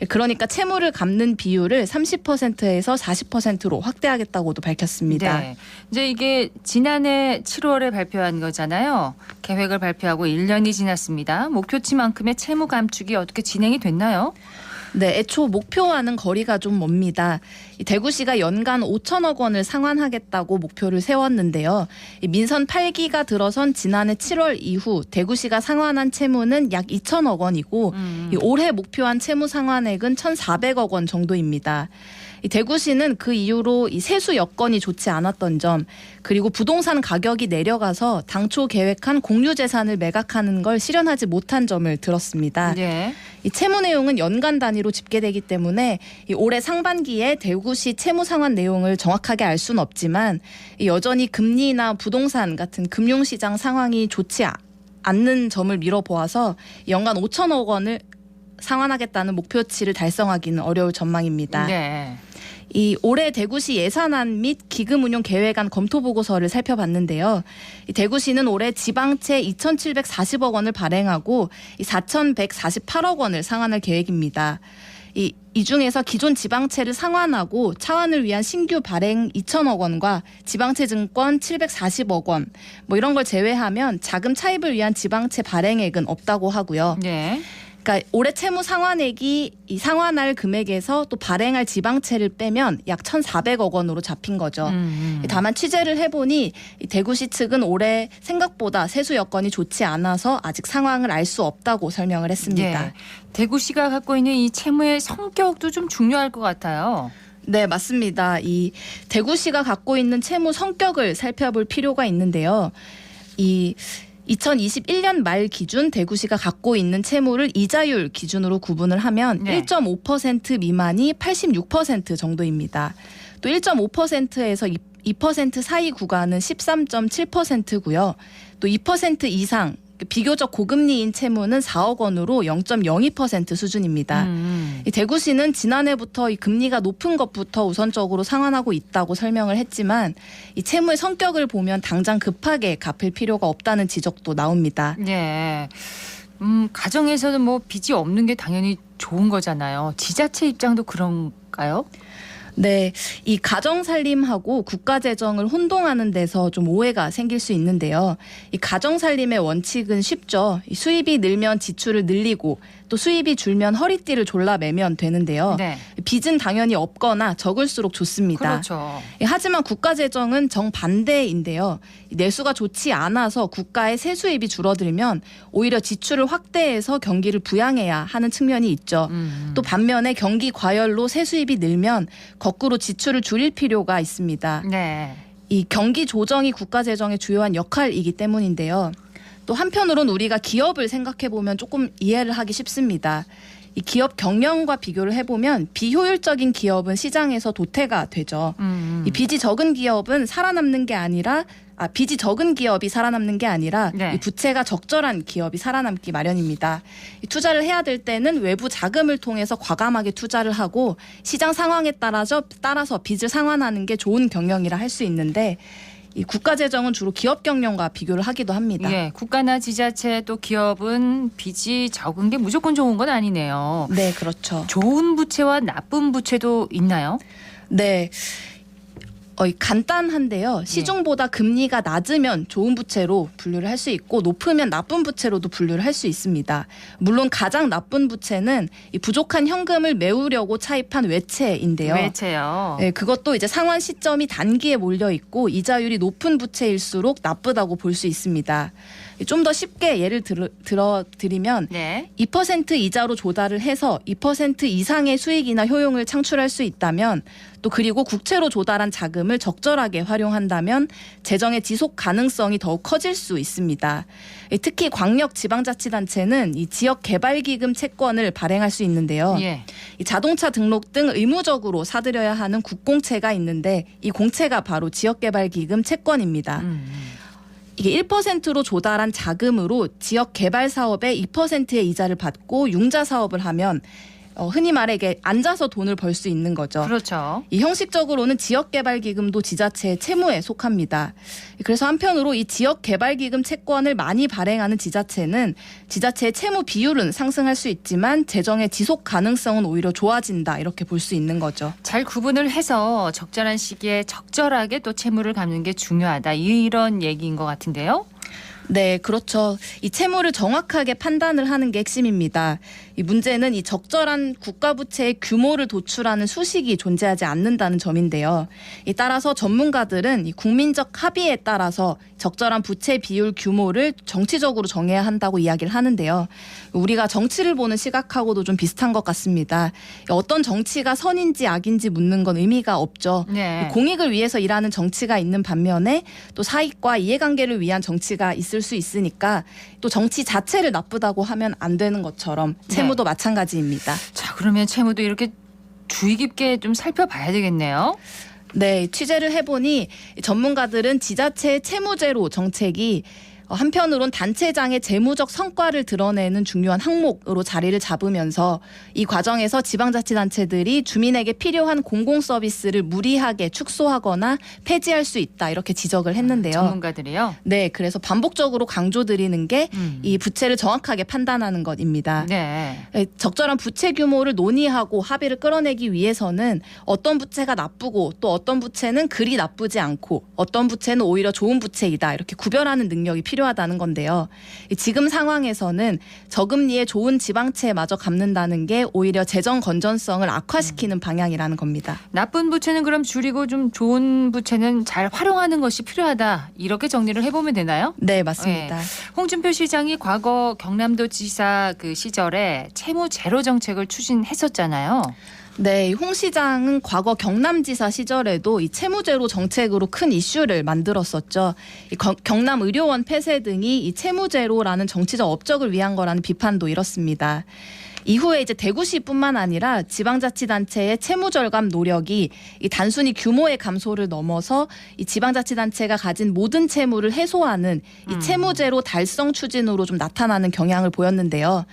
그러니까 채무를 갚는 비율을 30%에서 40%로 확대하겠다고도 밝혔습니다. 네. 이제 이게 지난해 7월에 발표한 거잖아요. 계획을 발표하고 1년이 지났습니다. 목표치만큼의 채무 감축이 어떻게 진행이 됐나요? 네, 애초 목표와는 거리가 좀 멉니다. 대구시가 연간 5천억 원을 상환하겠다고 목표를 세웠는데요. 민선 8기가 들어선 지난해 7월 이후 대구시가 상환한 채무는 약 2천억 원이고 올해 목표한 채무 상환액은 1,400억 원 정도입니다. 대구시는 그 이후로 이 세수 여건이 좋지 않았던 점, 그리고 부동산 가격이 내려가서 당초 계획한 공유재산을 매각하는 걸 실현하지 못한 점을 들었습니다. 네. 이 채무 내용은 연간 단위로 집계되기 때문에 올해 상반기에 대구시 채무 상환 내용을 정확하게 알 수는 없지만 여전히 금리나 부동산 같은 금융시장 상황이 좋지 않는 점을 미뤄보아서 연간 5천억 원을 상환하겠다는 목표치를 달성하기는 어려울 전망입니다. 네. 이 올해 대구시 예산안 및 기금 운용 계획안 검토 보고서를 살펴봤는데요. 이 대구시는 올해 지방채 2,740억 원을 발행하고 4,148억 원을 상환할 계획입니다. 이 중에서 기존 지방채를 상환하고 차환을 위한 신규 발행 2천억 원과 지방채 증권 740억 원 이런 걸 제외하면 자금 차입을 위한 지방채 발행액은 없다고 하고요. 네. 그러니까 올해 채무 상환액이 이 상환할 금액에서 또 발행할 지방채를 빼면 약 1,400억 원으로 잡힌 거죠. 다만 취재를 해보니 대구시 측은 올해 생각보다 세수 여건이 좋지 않아서 아직 상황을 알 수 없다고 설명을 했습니다. 네. 대구시가 갖고 있는 이 채무의 성격도 좀 중요할 것 같아요. 네, 맞습니다. 이 대구시가 갖고 있는 채무 성격을 살펴볼 필요가 있는데요. 2021년 말 기준 대구시가 갖고 있는 채무를 이자율 기준으로 구분을 하면 네. 1.5% 미만이 86% 정도입니다. 또 1.5%에서 2% 사이 구간은 13.7%고요. 또 2% 이상 비교적 고금리인 채무는 4억 원으로 0.02% 수준입니다. 이 대구시는 지난해부터 이 금리가 높은 것부터 우선적으로 상환하고 있다고 설명을 했지만 이 채무의 성격을 보면 당장 급하게 갚을 필요가 없다는 지적도 나옵니다. 네. 가정에서는 빚이 없는 게 당연히 좋은 거잖아요. 지자체 입장도 그런가요? 네, 이 가정살림하고 국가재정을 혼동하는 데서 좀 오해가 생길 수 있는데요. 이 가정살림의 원칙은 쉽죠. 이 수입이 늘면 지출을 늘리고 또 수입이 줄면 허리띠를 졸라매면 되는데요. 네. 빚은 당연히 없거나 적을수록 좋습니다. 그렇죠. 하지만 국가재정은 정반대인데요. 내수가 좋지 않아서 국가의 세수입이 줄어들면 오히려 지출을 확대해서 경기를 부양해야 하는 측면이 있죠. 또 반면에 경기 과열로 세수입이 늘면 거꾸로 지출을 줄일 필요가 있습니다. 네. 이 경기 조정이 국가재정의 주요한 역할이기 때문인데요. 또 한편으론 우리가 기업을 생각해 보면 조금 이해를 하기 쉽습니다. 이 기업 경영과 비교를 해보면 비효율적인 기업은 시장에서 도태가 되죠. 이 빚이 적은 기업이 살아남는 게 아니라 네. 이 부채가 적절한 기업이 살아남기 마련입니다. 이 투자를 해야 될 때는 외부 자금을 통해서 과감하게 투자를 하고 시장 상황에 따라서 빚을 상환하는 게 좋은 경영이라 할 수 있는데 이 국가재정은 주로 기업 경영과 비교를 하기도 합니다. 예, 국가나 지자체 또 기업은 빚이 적은 게 무조건 좋은 건 아니네요. 네, 그렇죠. 좋은 부채와 나쁜 부채도 있나요? 네. 간단한데요. 시중보다 금리가 낮으면 좋은 부채로 분류를 할 수 있고 높으면 나쁜 부채로도 분류를 할 수 있습니다. 물론 가장 나쁜 부채는 이 부족한 현금을 메우려고 차입한 외채인데요. 외채요. 네, 그것도 이제 상환 시점이 단기에 몰려 있고 이자율이 높은 부채일수록 나쁘다고 볼 수 있습니다. 좀 더 쉽게 예를 들어드리면 네. 2% 이자로 조달을 해서 2% 이상의 수익이나 효용을 창출할 수 있다면 또 그리고 국채로 조달한 자금을 적절하게 활용한다면 재정의 지속 가능성이 더욱 커질 수 있습니다. 특히 광역 지방자치단체는 이 지역개발기금 채권을 발행할 수 있는데요. 예. 이 자동차 등록 등 의무적으로 사들여야 하는 국공채가 있는데 이 공채가 바로 지역개발기금 채권입니다. 이게 1%로 조달한 자금으로 지역 개발 사업에 2%의 이자를 받고 융자 사업을 하면 흔히 말해 이게 앉아서 돈을 벌 수 있는 거죠. 그렇죠. 이 형식적으로는 지역개발기금도 지자체의 채무에 속합니다. 그래서 한편으로 이 지역개발기금 채권을 많이 발행하는 지자체는 지자체의 채무 비율은 상승할 수 있지만 재정의 지속 가능성은 오히려 좋아진다 이렇게 볼 수 있는 거죠. 잘 구분을 해서 적절한 시기에 적절하게 또 채무를 갚는 게 중요하다. 이런 얘기인 것 같은데요. 네, 그렇죠. 이 채무를 정확하게 판단을 하는 게 핵심입니다. 이 문제는 이 적절한 국가부채의 규모를 도출하는 수식이 존재하지 않는다는 점인데요. 따라서 전문가들은 이 국민적 합의에 따라서 적절한 부채 비율 규모를 정치적으로 정해야 한다고 이야기를 하는데요. 우리가 정치를 보는 시각하고도 좀 비슷한 것 같습니다. 어떤 정치가 선인지 악인지 묻는 건 의미가 없죠. 네. 공익을 위해서 일하는 정치가 있는 반면에 또 사익과 이해관계를 위한 정치가 있을 수 있으니까 또 정치 자체를 나쁘다고 하면 안 되는 것처럼 채무도 마찬가지입니다. 자, 그러면 채무도 이렇게 주의 깊게 좀 살펴봐야 되겠네요. 네, 취재를 해보니 전문가들은 지자체의 채무제로 정책이 한편으론 단체장의 재무적 성과를 드러내는 중요한 항목으로 자리를 잡으면서 이 과정에서 지방자치단체들이 주민에게 필요한 공공서비스를 무리하게 축소하거나 폐지할 수 있다 이렇게 지적을 했는데요. 전문가들이요? 네, 그래서 반복적으로 강조드리는 게 이 부채를 정확하게 판단하는 것입니다. 네. 적절한 부채 규모를 논의하고 합의를 끌어내기 위해서는 어떤 부채가 나쁘고 또 어떤 부채는 그리 나쁘지 않고 어떤 부채는 오히려 좋은 부채이다 이렇게 구별하는 능력이 필요하다는 건데요. 지금 상황에서는 저금리에 좋은 지방채마저 갚는다는 게 오히려 재정 건전성을 악화시키는 방향이라는 겁니다. 나쁜 부채는 그럼 줄이고 좀 좋은 부채는 잘 활용하는 것이 필요하다. 이렇게 정리를 해보면 되나요? 네, 맞습니다. 네. 홍준표 시장이 과거 경남도지사 그 시절에 채무 제로 정책을 추진했었잖아요. 네, 홍 시장은 과거 경남지사 시절에도 이 채무제로 정책으로 큰 이슈를 만들었었죠. 이 경남 의료원 폐쇄 등이 이 채무제로라는 정치적 업적을 위한 거라는 비판도 이렇습니다. 이후에 이제 대구시뿐만 아니라 지방자치단체의 채무 절감 노력이 이 단순히 규모의 감소를 넘어서 이 지방자치단체가 가진 모든 채무를 해소하는 이 채무제로 달성 추진으로 좀 나타나는 경향을 보였는데요.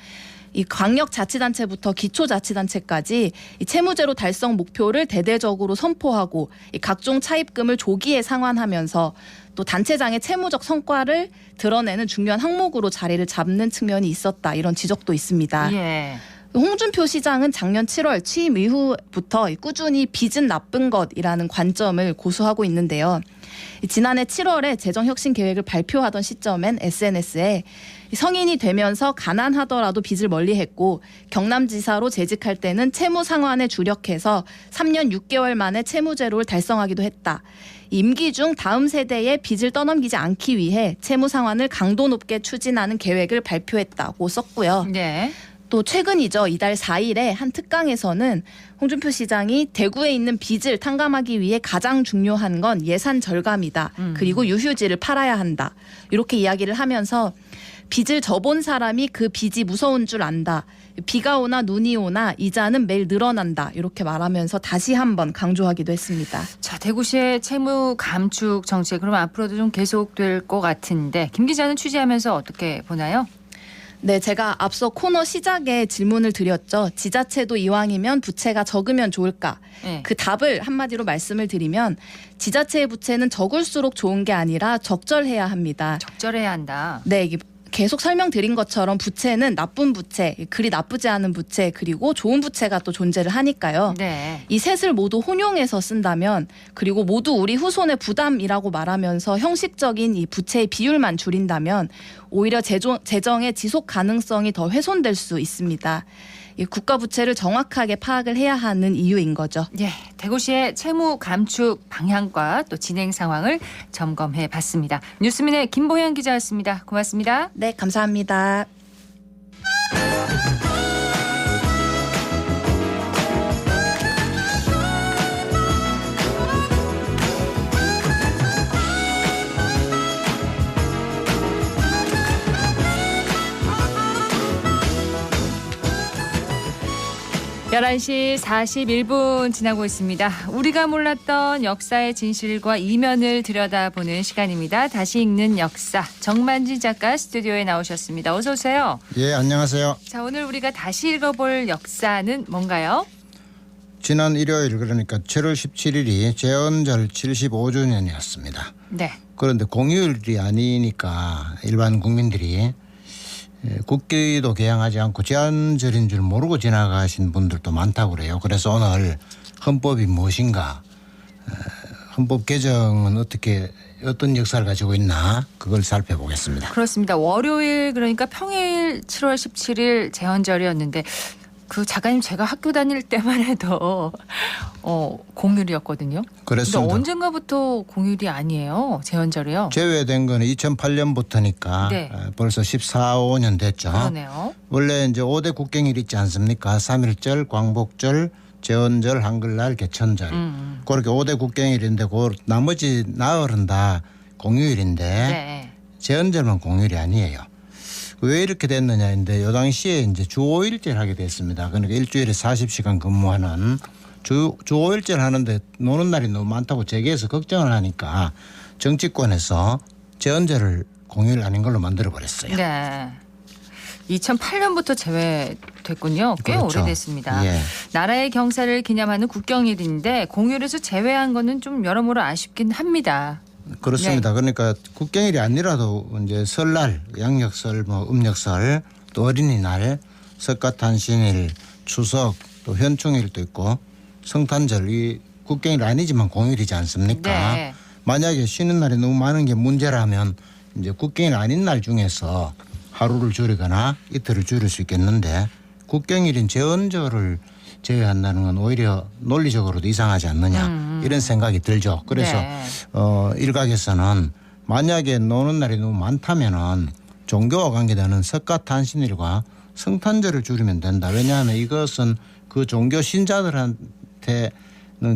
이 광역자치단체부터 기초자치단체까지 이 채무제로 달성 목표를 대대적으로 선포하고 이 각종 차입금을 조기에 상환하면서 또 단체장의 채무적 성과를 드러내는 중요한 항목으로 자리를 잡는 측면이 있었다. 이런 지적도 있습니다. 예. 홍준표 시장은 작년 7월 취임 이후부터 꾸준히 빚은 나쁜 것이라는 관점을 고수하고 있는데요. 지난해 7월에 재정혁신 계획을 발표하던 시점엔 SNS에 성인이 되면서 가난하더라도 빚을 멀리했고 경남지사로 재직할 때는 채무 상환에 주력해서 3년 6개월 만에 채무제로를 달성하기도 했다. 임기 중 다음 세대에 빚을 떠넘기지 않기 위해 채무 상환을 강도 높게 추진하는 계획을 발표했다고 썼고요. 네. 또 최근이죠. 이달 4일에 한 특강에서는 홍준표 시장이 대구에 있는 빚을 탕감하기 위해 가장 중요한 건 예산 절감이다. 그리고 유휴지를 팔아야 한다. 이렇게 이야기를 하면서 빚을 져본 사람이 그 빚이 무서운 줄 안다. 비가 오나 눈이 오나 이자는 매일 늘어난다. 이렇게 말하면서 다시 한번 강조하기도 했습니다. 자, 대구시의 채무 감축 정책 그럼 앞으로도 좀 계속될 것 같은데 김 기자는 취재하면서 어떻게 보나요? 네, 제가 앞서 코너 시작에 질문을 드렸죠. 지자체도 이왕이면 부채가 적으면 좋을까? 네. 그 답을 한마디로 말씀을 드리면 지자체의 부채는 적을수록 좋은 게 아니라 적절해야 합니다. 적절해야 한다. 네, 이게 계속 설명드린 것처럼 부채는 나쁜 부채, 그리 나쁘지 않은 부채, 그리고 좋은 부채가 또 존재를 하니까요. 네. 이 셋을 모두 혼용해서 쓴다면 그리고 모두 우리 후손의 부담이라고 말하면서 형식적인 이 부채의 비율만 줄인다면 오히려 재정의 지속 가능성이 더 훼손될 수 있습니다. 이 국가 부채를 정확하게 파악을 해야 하는 이유인 거죠. 예, 대구시의 채무 감축 방향과 또 진행 상황을 점검해 봤습니다. 뉴스민의 김보현 기자였습니다. 고맙습니다. 네, 감사합니다. (11시 41분) 지나고 있습니다. 우리가 몰랐던 역사의 진실과 이면을 들여다보는 시간입니다. 다시 읽는 역사. 정만진 작가 스튜디오에 나오셨습니다. 어서 오세요. 예, 안녕하세요. 자, 오늘 우리가 다시 읽어볼 역사는 뭔가요? 지난 일요일 그러니까 7월 17일이 제헌절 75주년이었습니다. 네. 그런데 공휴일이 아니니까 일반 국민들이 국기도 개양하지 않고 제헌절인 줄 모르고 지나가신 분들도 많다고 그래요. 그래서 오늘 헌법이 무엇인가, 헌법 개정은 어떤 역사를 가지고 있나 그걸 살펴보겠습니다. 그렇습니다. 월요일 그러니까 평일 7월 17일 제헌절이었는데 그 작가님 제가 학교 다닐 때만 해도 공휴일이었거든요. 그렇습니다. 근데 언젠가부터 공휴일이 아니에요. 제헌절이요. 제외된 거는 2008년부터니까 네. 벌써 14, 15년 됐죠. 그러네요. 원래 이제 5대 국경일 있지 않습니까? 3.1절, 광복절, 제헌절, 한글날, 개천절. 그렇게 5대 국경일인데 그 나머지 나흘은 다 공휴일인데 네. 제헌절만 공휴일이 아니에요. 왜 이렇게 됐느냐인데 요 당시에 이제 주 5일제를 하게 됐습니다. 그러니까 일주일에 40시간 근무하는 주 5일제를 하는데 노는 날이 너무 많다고 재계에서 걱정을 하니까 정치권에서 제헌절을 공휴일 아닌 걸로 만들어 버렸어요. 네. 2008년부터 제외됐군요. 꽤 그렇죠. 오래됐습니다. 예. 나라의 경사를 기념하는 국경일인데 공휴일에서 제외한 거는 좀 여러모로 아쉽긴 합니다. 그렇습니다. 네. 그러니까 국경일이 아니라도 이제 설날, 양력설, 음력설, 또 어린이날, 석가탄신일, 추석, 또 현충일도 있고 성탄절 이 국경일 아니지만 공휴일이지 않습니까? 네. 만약에 쉬는 날이 너무 많은 게 문제라면 이제 국경일 아닌 날 중에서 하루를 줄이거나 이틀을 줄일 수 있겠는데 국경일인 제헌절을 제외한다는 건 오히려 논리적으로도 이상하지 않느냐 이런 생각이 들죠. 그래서 네. 일각에서는 만약에 노는 날이 너무 많다면은 종교와 관계되는 석가탄신일과 성탄절을 줄이면 된다. 왜냐하면 이것은 그 종교 신자들한테는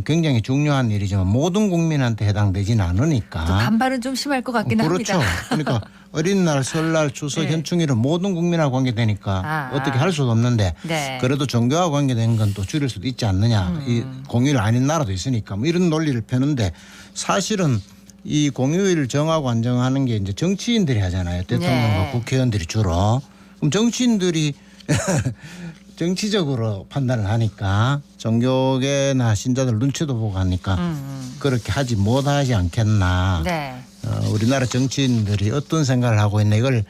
굉장히 중요한 일이지만 모든 국민한테 해당되지는 않으니까. 또 반발은 좀 심할 것 같긴 그렇죠. 합니다. 그러니까 어린날, 설날, 추석, 네. 현충일은 모든 국민하고 관계되니까 어떻게 할 수도 없는데 네. 그래도 종교와 관계된 건 또 줄일 수도 있지 않느냐. 이 공휴일 아닌 나라도 있으니까 뭐 이런 논리를 펴는데 사실은 이 공휴일을 정하고 안 정하는 게 이제 정치인들이 하잖아요. 대통령과 네. 국회의원들이 주로. 그럼 정치인들이 정치적으로 판단을 하니까 종교계나 신자들 눈치도 보고 하니까 그렇게 하지 못하지 않겠나. 네. 우리나라 정치인들이 어떤 생각을 하고 있나 이걸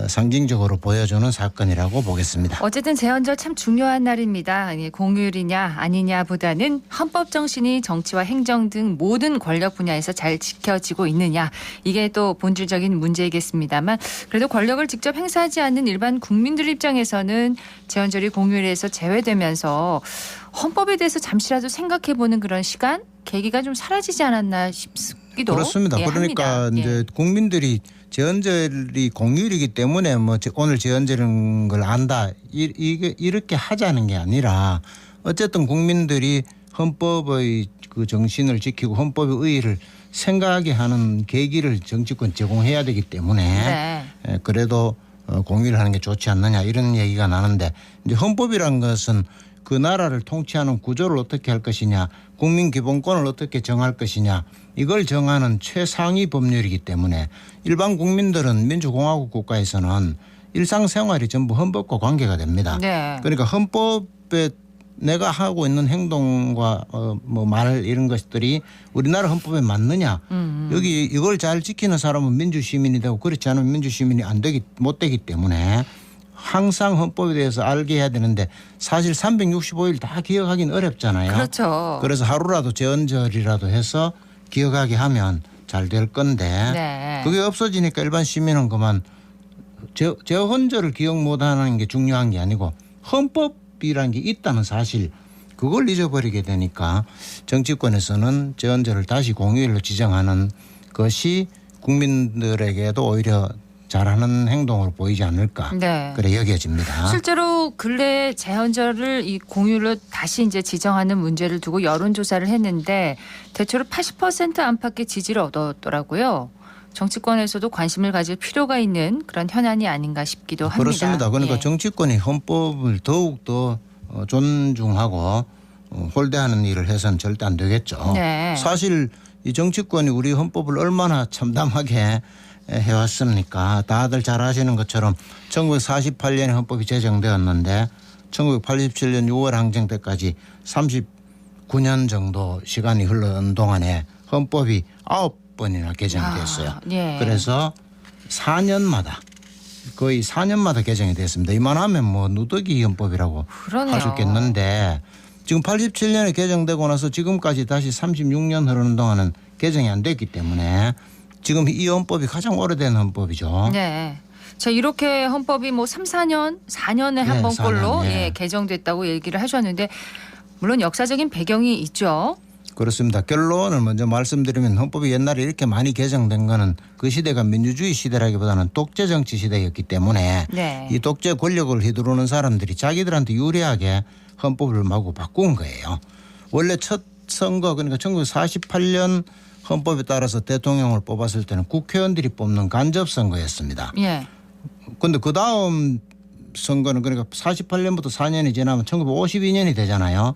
상징적으로 보여주는 사건이라고 보겠습니다. 어쨌든 재헌절 참 중요한 날입니다. 공휴일이냐 아니냐보다는 헌법 정신이 정치와 행정 등 모든 권력 분야에서 잘 지켜지고 있느냐 이게 또 본질적인 문제이겠습니다만 그래도 권력을 직접 행사하지 않는 일반 국민들 입장에서는 재헌절이 공휴일에서 제외되면서 헌법에 대해서 잠시라도 생각해보는 그런 시간 계기가 좀 사라지지 않았나 싶기도 그렇습니다. 그러니까 합니다. 이제 국민들이 재헌절이 공휴일이기 때문에 뭐 오늘 재헌절인 걸 안다 이게 이렇게 하자는 게 아니라 어쨌든 국민들이 헌법의 그 정신을 지키고 헌법의 의의를 생각하게 하는 계기를 정치권 제공해야 되기 때문에 그래도 공휴일 하는 게 좋지 않느냐 이런 얘기가 나는데 이제 헌법이란 것은 그 나라를 통치하는 구조를 어떻게 할 것이냐 국민 기본권을 어떻게 정할 것이냐 이걸 정하는 최상위 법률이기 때문에 일반 국민들은 민주공화국 국가에서는 일상생활이 전부 헌법과 관계가 됩니다. 그러니까 헌법에 내가 하고 있는 행동과 뭐 말 이런 것들이 우리나라 헌법에 맞느냐 여기 이걸 잘 지키는 사람은 민주시민이 되고 그렇지 않으면 민주시민이 못 되기 때문에 항상 헌법에 대해서 알게 해야 되는데 사실 365일 다 기억하기는 어렵잖아요. 그렇죠. 그래서 하루라도 재헌절이라도 해서 기억하게 하면 잘 될 건데 그게 없어지니까 일반 시민은 그만 재헌절을 기억 못하는 게 중요한 게 아니고 헌법이라는 게 있다는 사실 그걸 잊어버리게 되니까 정치권에서는 재헌절을 다시 공휴일로 지정하는 것이 국민들에게도 오히려 잘하는 행동으로 보이지 않을까 그래 여겨집니다. 실제로 근래 재헌절을 이 공휴일로 다시 이제 지정하는 문제를 두고 여론조사를 했는데 대체로 80% 안팎의 지지를 얻었더라고요. 정치권에서도 관심을 가질 필요가 있는 그런 현안이 아닌가 싶기도 합니다. 그렇습니다. 그러니까 정치권이 헌법을 더욱더 존중하고 홀대하는 일을 해서는 절대 안 되겠죠. 사실 이 정치권이 우리 헌법을 얼마나 참담하게 해왔습니까? 다들 잘 아시는 것처럼 1948년에 헌법이 제정되었는데 1987년 6월 항쟁 때까지 39년 정도 시간이 흐른 동안에 헌법이 9번이나 개정됐어요. 그래서 4년마다 거의 4년마다 개정이 됐습니다. 이만하면 뭐 누더기 헌법이라고 할 수 있겠는데 지금 87년에 개정되고 나서 지금까지 다시 36년 흐르는 동안은 개정이 안 됐기 때문에 지금 이 헌법이 가장 오래된 헌법이죠. 자, 이렇게 헌법이 뭐 3, 4년, 4년에 한 번꼴로 개정됐다고 얘기를 하셨는데 물론 역사적인 배경이 있죠. 그렇습니다. 결론을 먼저 말씀드리면 헌법이 옛날에 이렇게 많이 개정된 거는 그 시대가 민주주의 시대라기보다는 독재 정치 시대였기 때문에 이 독재 권력을 휘두르는 사람들이 자기들한테 유리하게 헌법을 마구 바꾼 거예요. 원래 첫 선거 그러니까 1948년 헌법에 따라서 대통령을 뽑았을 때는 국회의원들이 뽑는 간접선거였습니다. 그런데 그 다음 선거는 그러니까 48년부터 4년이 지나면 1952년이 되잖아요.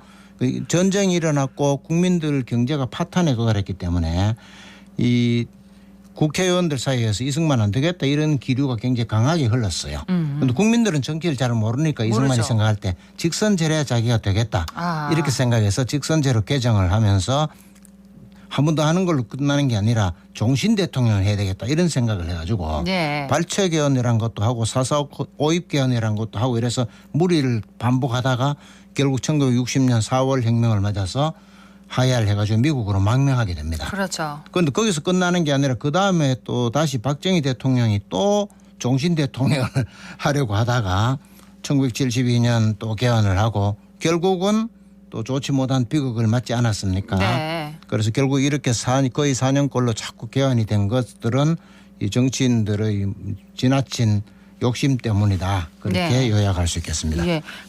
전쟁이 일어났고 국민들 경제가 파탄에 도달했기 때문에 이 국회의원들 사이에서 이승만 안 되겠다 이런 기류가 굉장히 강하게 흘렀어요. 그런데 국민들은 정치를 잘 모르니까 이승만이 생각할 때 직선제래야 자기가 되겠다 이렇게 생각해서 직선제로 개정을 하면서 한 번 더 하는 걸로 끝나는 게 아니라 종신 대통령을 해야 되겠다 이런 생각을 해가지고 발췌 개헌이란 것도 하고 사사 오입 개헌이란 것도 하고 이래서 무리를 반복하다가 결국 1960년 4월 혁명을 맞아서 하야를 해가지고 미국으로 망명하게 됩니다. 그런데 거기서 끝나는 게 아니라 그 다음에 또 다시 박정희 대통령이 또 종신 대통령을 하려고 하다가 1972년 또 개헌을 하고 결국은 또 좋지 못한 비극을 맞지 않았습니까? 그래서 결국 이렇게 거의 4년꼴로 자꾸 개헌이 된 것들은 이 정치인들의 지나친 욕심 때문이다. 그렇게 요약할 수 있겠습니다.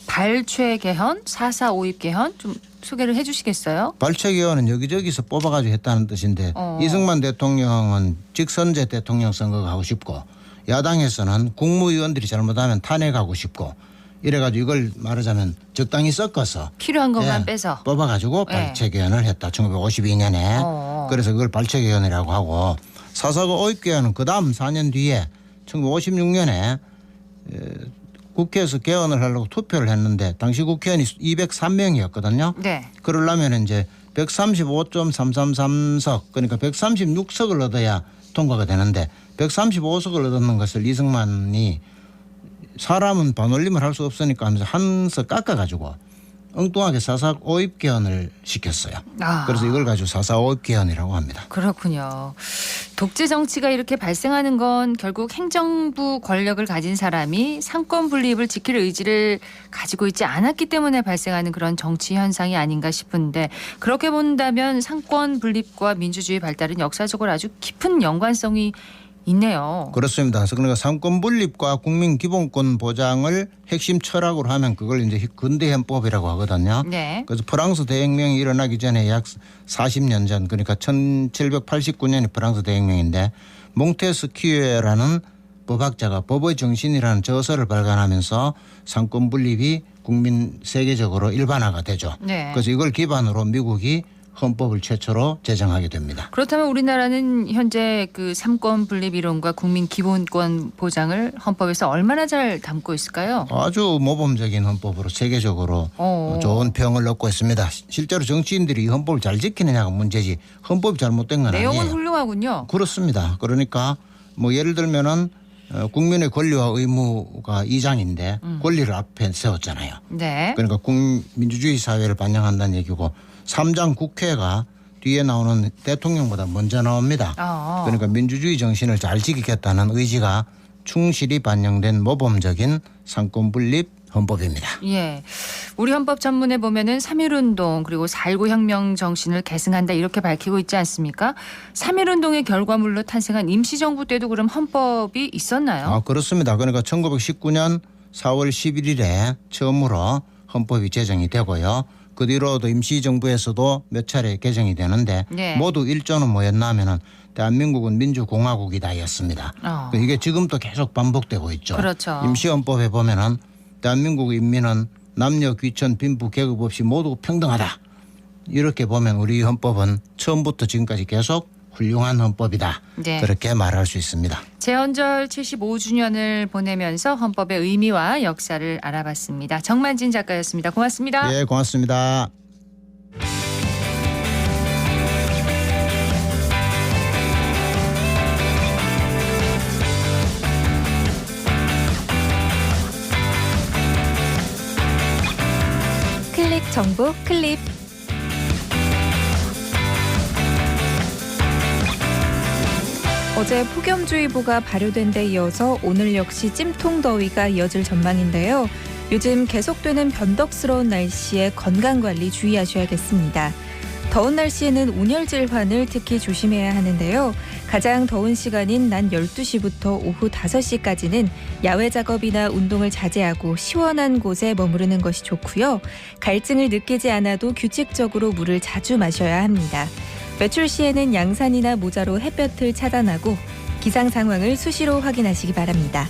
발췌 개헌, 4.4 오입 개헌 좀 소개를 해 주시겠어요? 발췌 개헌은 여기저기서 뽑아가지고 했다는 뜻인데 이승만 대통령은 직선제 대통령 선거가 하고 싶고 야당에서는 국무위원들이 잘못하면 탄핵하고 싶고 이래가지고 이걸 말하자면 적당히 섞어서 필요한 것만 빼서 뽑아가지고 발췌 개헌을 했다. 1952년에. 그래서 그걸 발췌 개헌이라고 하고 4.4 오입 개헌은 그 다음 4년 뒤에 1956년에 국회에서 개헌을 하려고 투표를 했는데 당시 국회의원이 203명이었거든요. 그러려면 이제 135.333석 그러니까 136석을 얻어야 통과가 되는데 135석을 얻는 것을 이승만이 사람은 반올림을 할 수 없으니까 하면서 한석 깎아가지고 엉뚱하게 4.4 오입 개헌을 시켰어요. 그래서 이걸 가지고 4.4 오입 개헌이라고 합니다. 그렇군요. 독재 정치가 이렇게 발생하는 건 결국 행정부 권력을 가진 사람이 상권 분립을 지킬 의지를 가지고 있지 않았기 때문에 발생하는 그런 정치 현상이 아닌가 싶은데, 그렇게 본다면 상권 분립과 민주주의 발달은 역사적으로 아주 깊은 연관성이 있네요. 그렇습니다. 그러니까 상권 분립과 국민 기본권 보장을 핵심 철학으로 하면 그걸 이제 근대헌법이라고 하거든요. 네. 그래서 프랑스 대혁명이 일어나기 전에 약 40년 전, 그러니까 1789년이 프랑스 대혁명인데 몽테스키에라는 법학자가 법의 정신이라는 저서를 발간하면서 상권 분립이 국민 세계적으로 일반화가 되죠. 네. 그래서 이걸 기반으로 미국이 헌법을 최초로 제정하게 됩니다. 그렇다면 우리나라는 현재 그 삼권 분립 이론과 국민 기본권 보장을 헌법에서 얼마나 잘 담고 있을까요? 아주 모범적인 헌법으로 세계적으로 좋은 평을 얻고 있습니다. 실제로 정치인들이 이 헌법을 잘 지키느냐가 문제지 헌법이 잘못된 건 아니에요. 내용은 훌륭하군요. 그렇습니다. 그러니까 뭐 예를 들면은 국민의 권리와 의무가 2장인데 권리를 앞에 세웠잖아요. 네. 그러니까 민주주의 사회를 반영한다는 얘기고 3장 국회가 뒤에 나오는 대통령보다 먼저 나옵니다. 그러니까 민주주의 정신을 잘 지키겠다는 의지가 충실히 반영된 모범적인 상권 분립 헌법입니다. 예, 우리 헌법 전문에 보면은 3.1운동 그리고 4.19 혁명 정신을 계승한다 이렇게 밝히고 있지 않습니까? 3.1운동의 결과물로 탄생한 임시정부 때도 그럼 헌법이 있었나요? 그렇습니다. 그러니까 1919년 4월 11일에 처음으로 헌법이 제정이 되고요. 그 뒤로도 임시정부에서도 몇 차례 개정이 되는데 네. 모두 일조는 뭐였나 하면은 대한민국은 민주공화국이다였습니다. 이게 지금도 계속 반복되고 있죠. 그렇죠. 임시헌법에 보면은 대한민국 인민은 남녀 귀천 빈부 계급 없이 모두 평등하다. 이렇게 보면 우리 헌법은 처음부터 지금까지 계속 훌륭한 헌법이다. 네. 그렇게 말할 수 있습니다. 제헌절 75주년을 보내면서 헌법의 의미와 역사를 알아봤습니다. 정만진 작가였습니다. 고맙습니다. 네, 고맙습니다. 클릭 정보 클립. 어제 폭염주의보가 발효된 데 이어서 오늘 역시 찜통더위가 이어질 전망인데요. 요즘 계속되는 변덕스러운 날씨에 건강관리 주의하셔야겠습니다. 더운 날씨에는 온열 질환을 특히 조심해야 하는데요. 가장 더운 시간인 낮 12시부터 오후 5시까지는 야외 작업이나 운동을 자제하고 시원한 곳에 머무르는 것이 좋고요. 갈증을 느끼지 않아도 규칙적으로 물을 자주 마셔야 합니다. 외출 시에는 양산이나 모자로 햇볕을 차단하고 기상 상황을 수시로 확인하시기 바랍니다.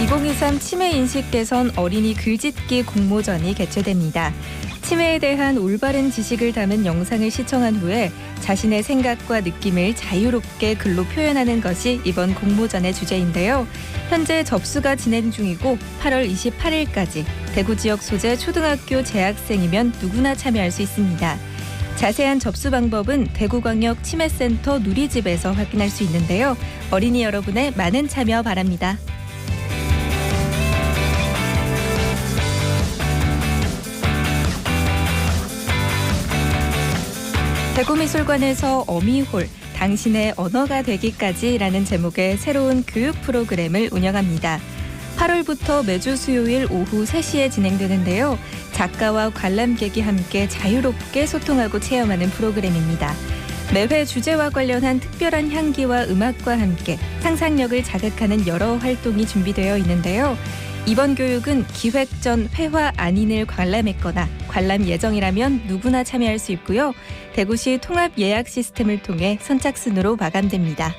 (2023) 치매인식 개선 어린이 글짓기 공모전이 개최됩니다. 치매에 대한 올바른 지식을 담은 영상을 시청한 후에 자신의 생각과 느낌을 자유롭게 글로 표현하는 것이 이번 공모전의 주제인데요. 현재 접수가 진행 중이고 8월 28일까지 대구 지역 소재 초등학교 재학생이면 누구나 참여할 수 있습니다. 자세한 접수 방법은 대구광역 치매센터 누리집에서 확인할 수 있는데요. 어린이 여러분의 많은 참여 바랍니다. 대구미술관에서 어미홀, 당신의 언어가 되기까지라는 제목의 새로운 교육 프로그램을 운영합니다. 8월부터 매주 수요일 오후 3시에 진행되는데요. 작가와 관람객이 함께 자유롭게 소통하고 체험하는 프로그램입니다. 매회 주제와 관련한 특별한 향기와 음악과 함께 상상력을 자극하는 여러 활동이 준비되어 있는데요. 이번 교육은 기획 전 회화 안인을 관람했거나 관람 예정이라면 누구나 참여할 수 있고요. 대구시 통합 예약 시스템을 통해 선착순으로 마감됩니다.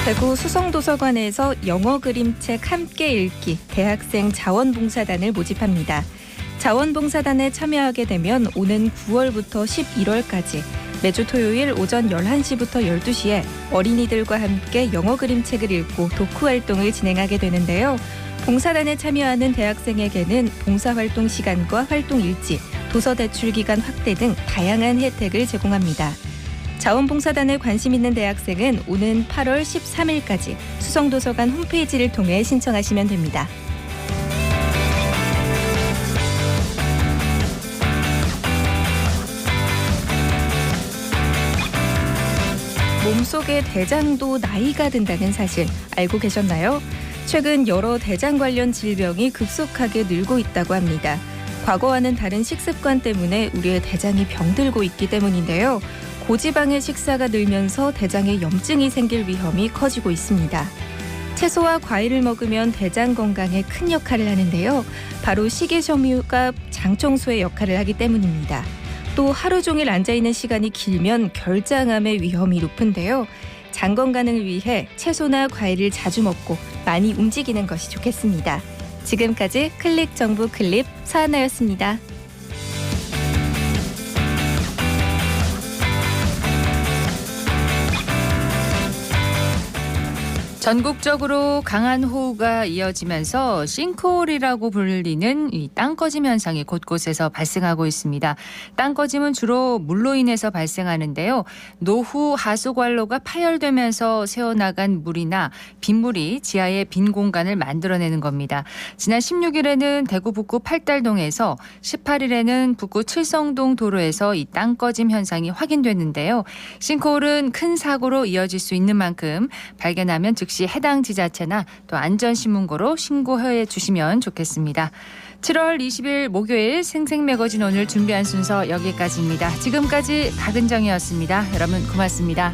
대구 수성도서관에서 영어 그림책 함께 읽기 대학생 자원봉사단을 모집합니다. 자원봉사단에 참여하게 되면 오는 9월부터 11월까지 매주 토요일 오전 11시부터 12시에 어린이들과 함께 영어 그림책을 읽고 독후 활동을 진행하게 되는데요. 봉사단에 참여하는 대학생에게는 봉사활동 시간과 활동 일지, 도서 대출 기간 확대 등 다양한 혜택을 제공합니다. 자원봉사단에 관심 있는 대학생은 오는 8월 13일까지 수성도서관 홈페이지를 통해 신청하시면 됩니다. 몸속의 대장도 나이가 든다는 사실 알고 계셨나요? 최근 여러 대장 관련 질병이 급속하게 늘고 있다고 합니다. 과거와는 다른 식습관 때문에 우리의 대장이 병들고 있기 때문인데요. 고지방의 식사가 늘면서 대장에 염증이 생길 위험이 커지고 있습니다. 채소와 과일을 먹으면 대장 건강에 큰 역할을 하는데요. 바로 식이섬유가 장 청소의 역할을 하기 때문입니다. 또 하루 종일 앉아있는 시간이 길면 결장암의 위험이 높은데요. 장 건강을 위해 채소나 과일을 자주 먹고 많이 움직이는 것이 좋겠습니다. 지금까지 클릭 정보 클립 서하나였습니다. 전국적으로 강한 호우가 이어지면서 싱크홀이라고 불리는 이 땅꺼짐 현상이 곳곳에서 발생하고 있습니다. 땅꺼짐은 주로 물로 인해서 발생하는데요. 노후 하수관로가 파열되면서 새어나간 물이나 빗물이 지하의 빈 공간을 만들어내는 겁니다. 지난 16일에는 대구 북구 팔달동에서 18일에는 북구 칠성동 도로에서 이 땅꺼짐 현상이 확인됐는데요. 싱크홀은 큰 사고로 이어질 수 있는 만큼 발견하면 즉시 해당 지자체나 또 안전신문고로 신고해 주시면 좋겠습니다. 7월 20일 목요일 생생매거진 오늘 준비한 순서 여기까지입니다. 지금까지 박은정이었습니다. 여러분 고맙습니다.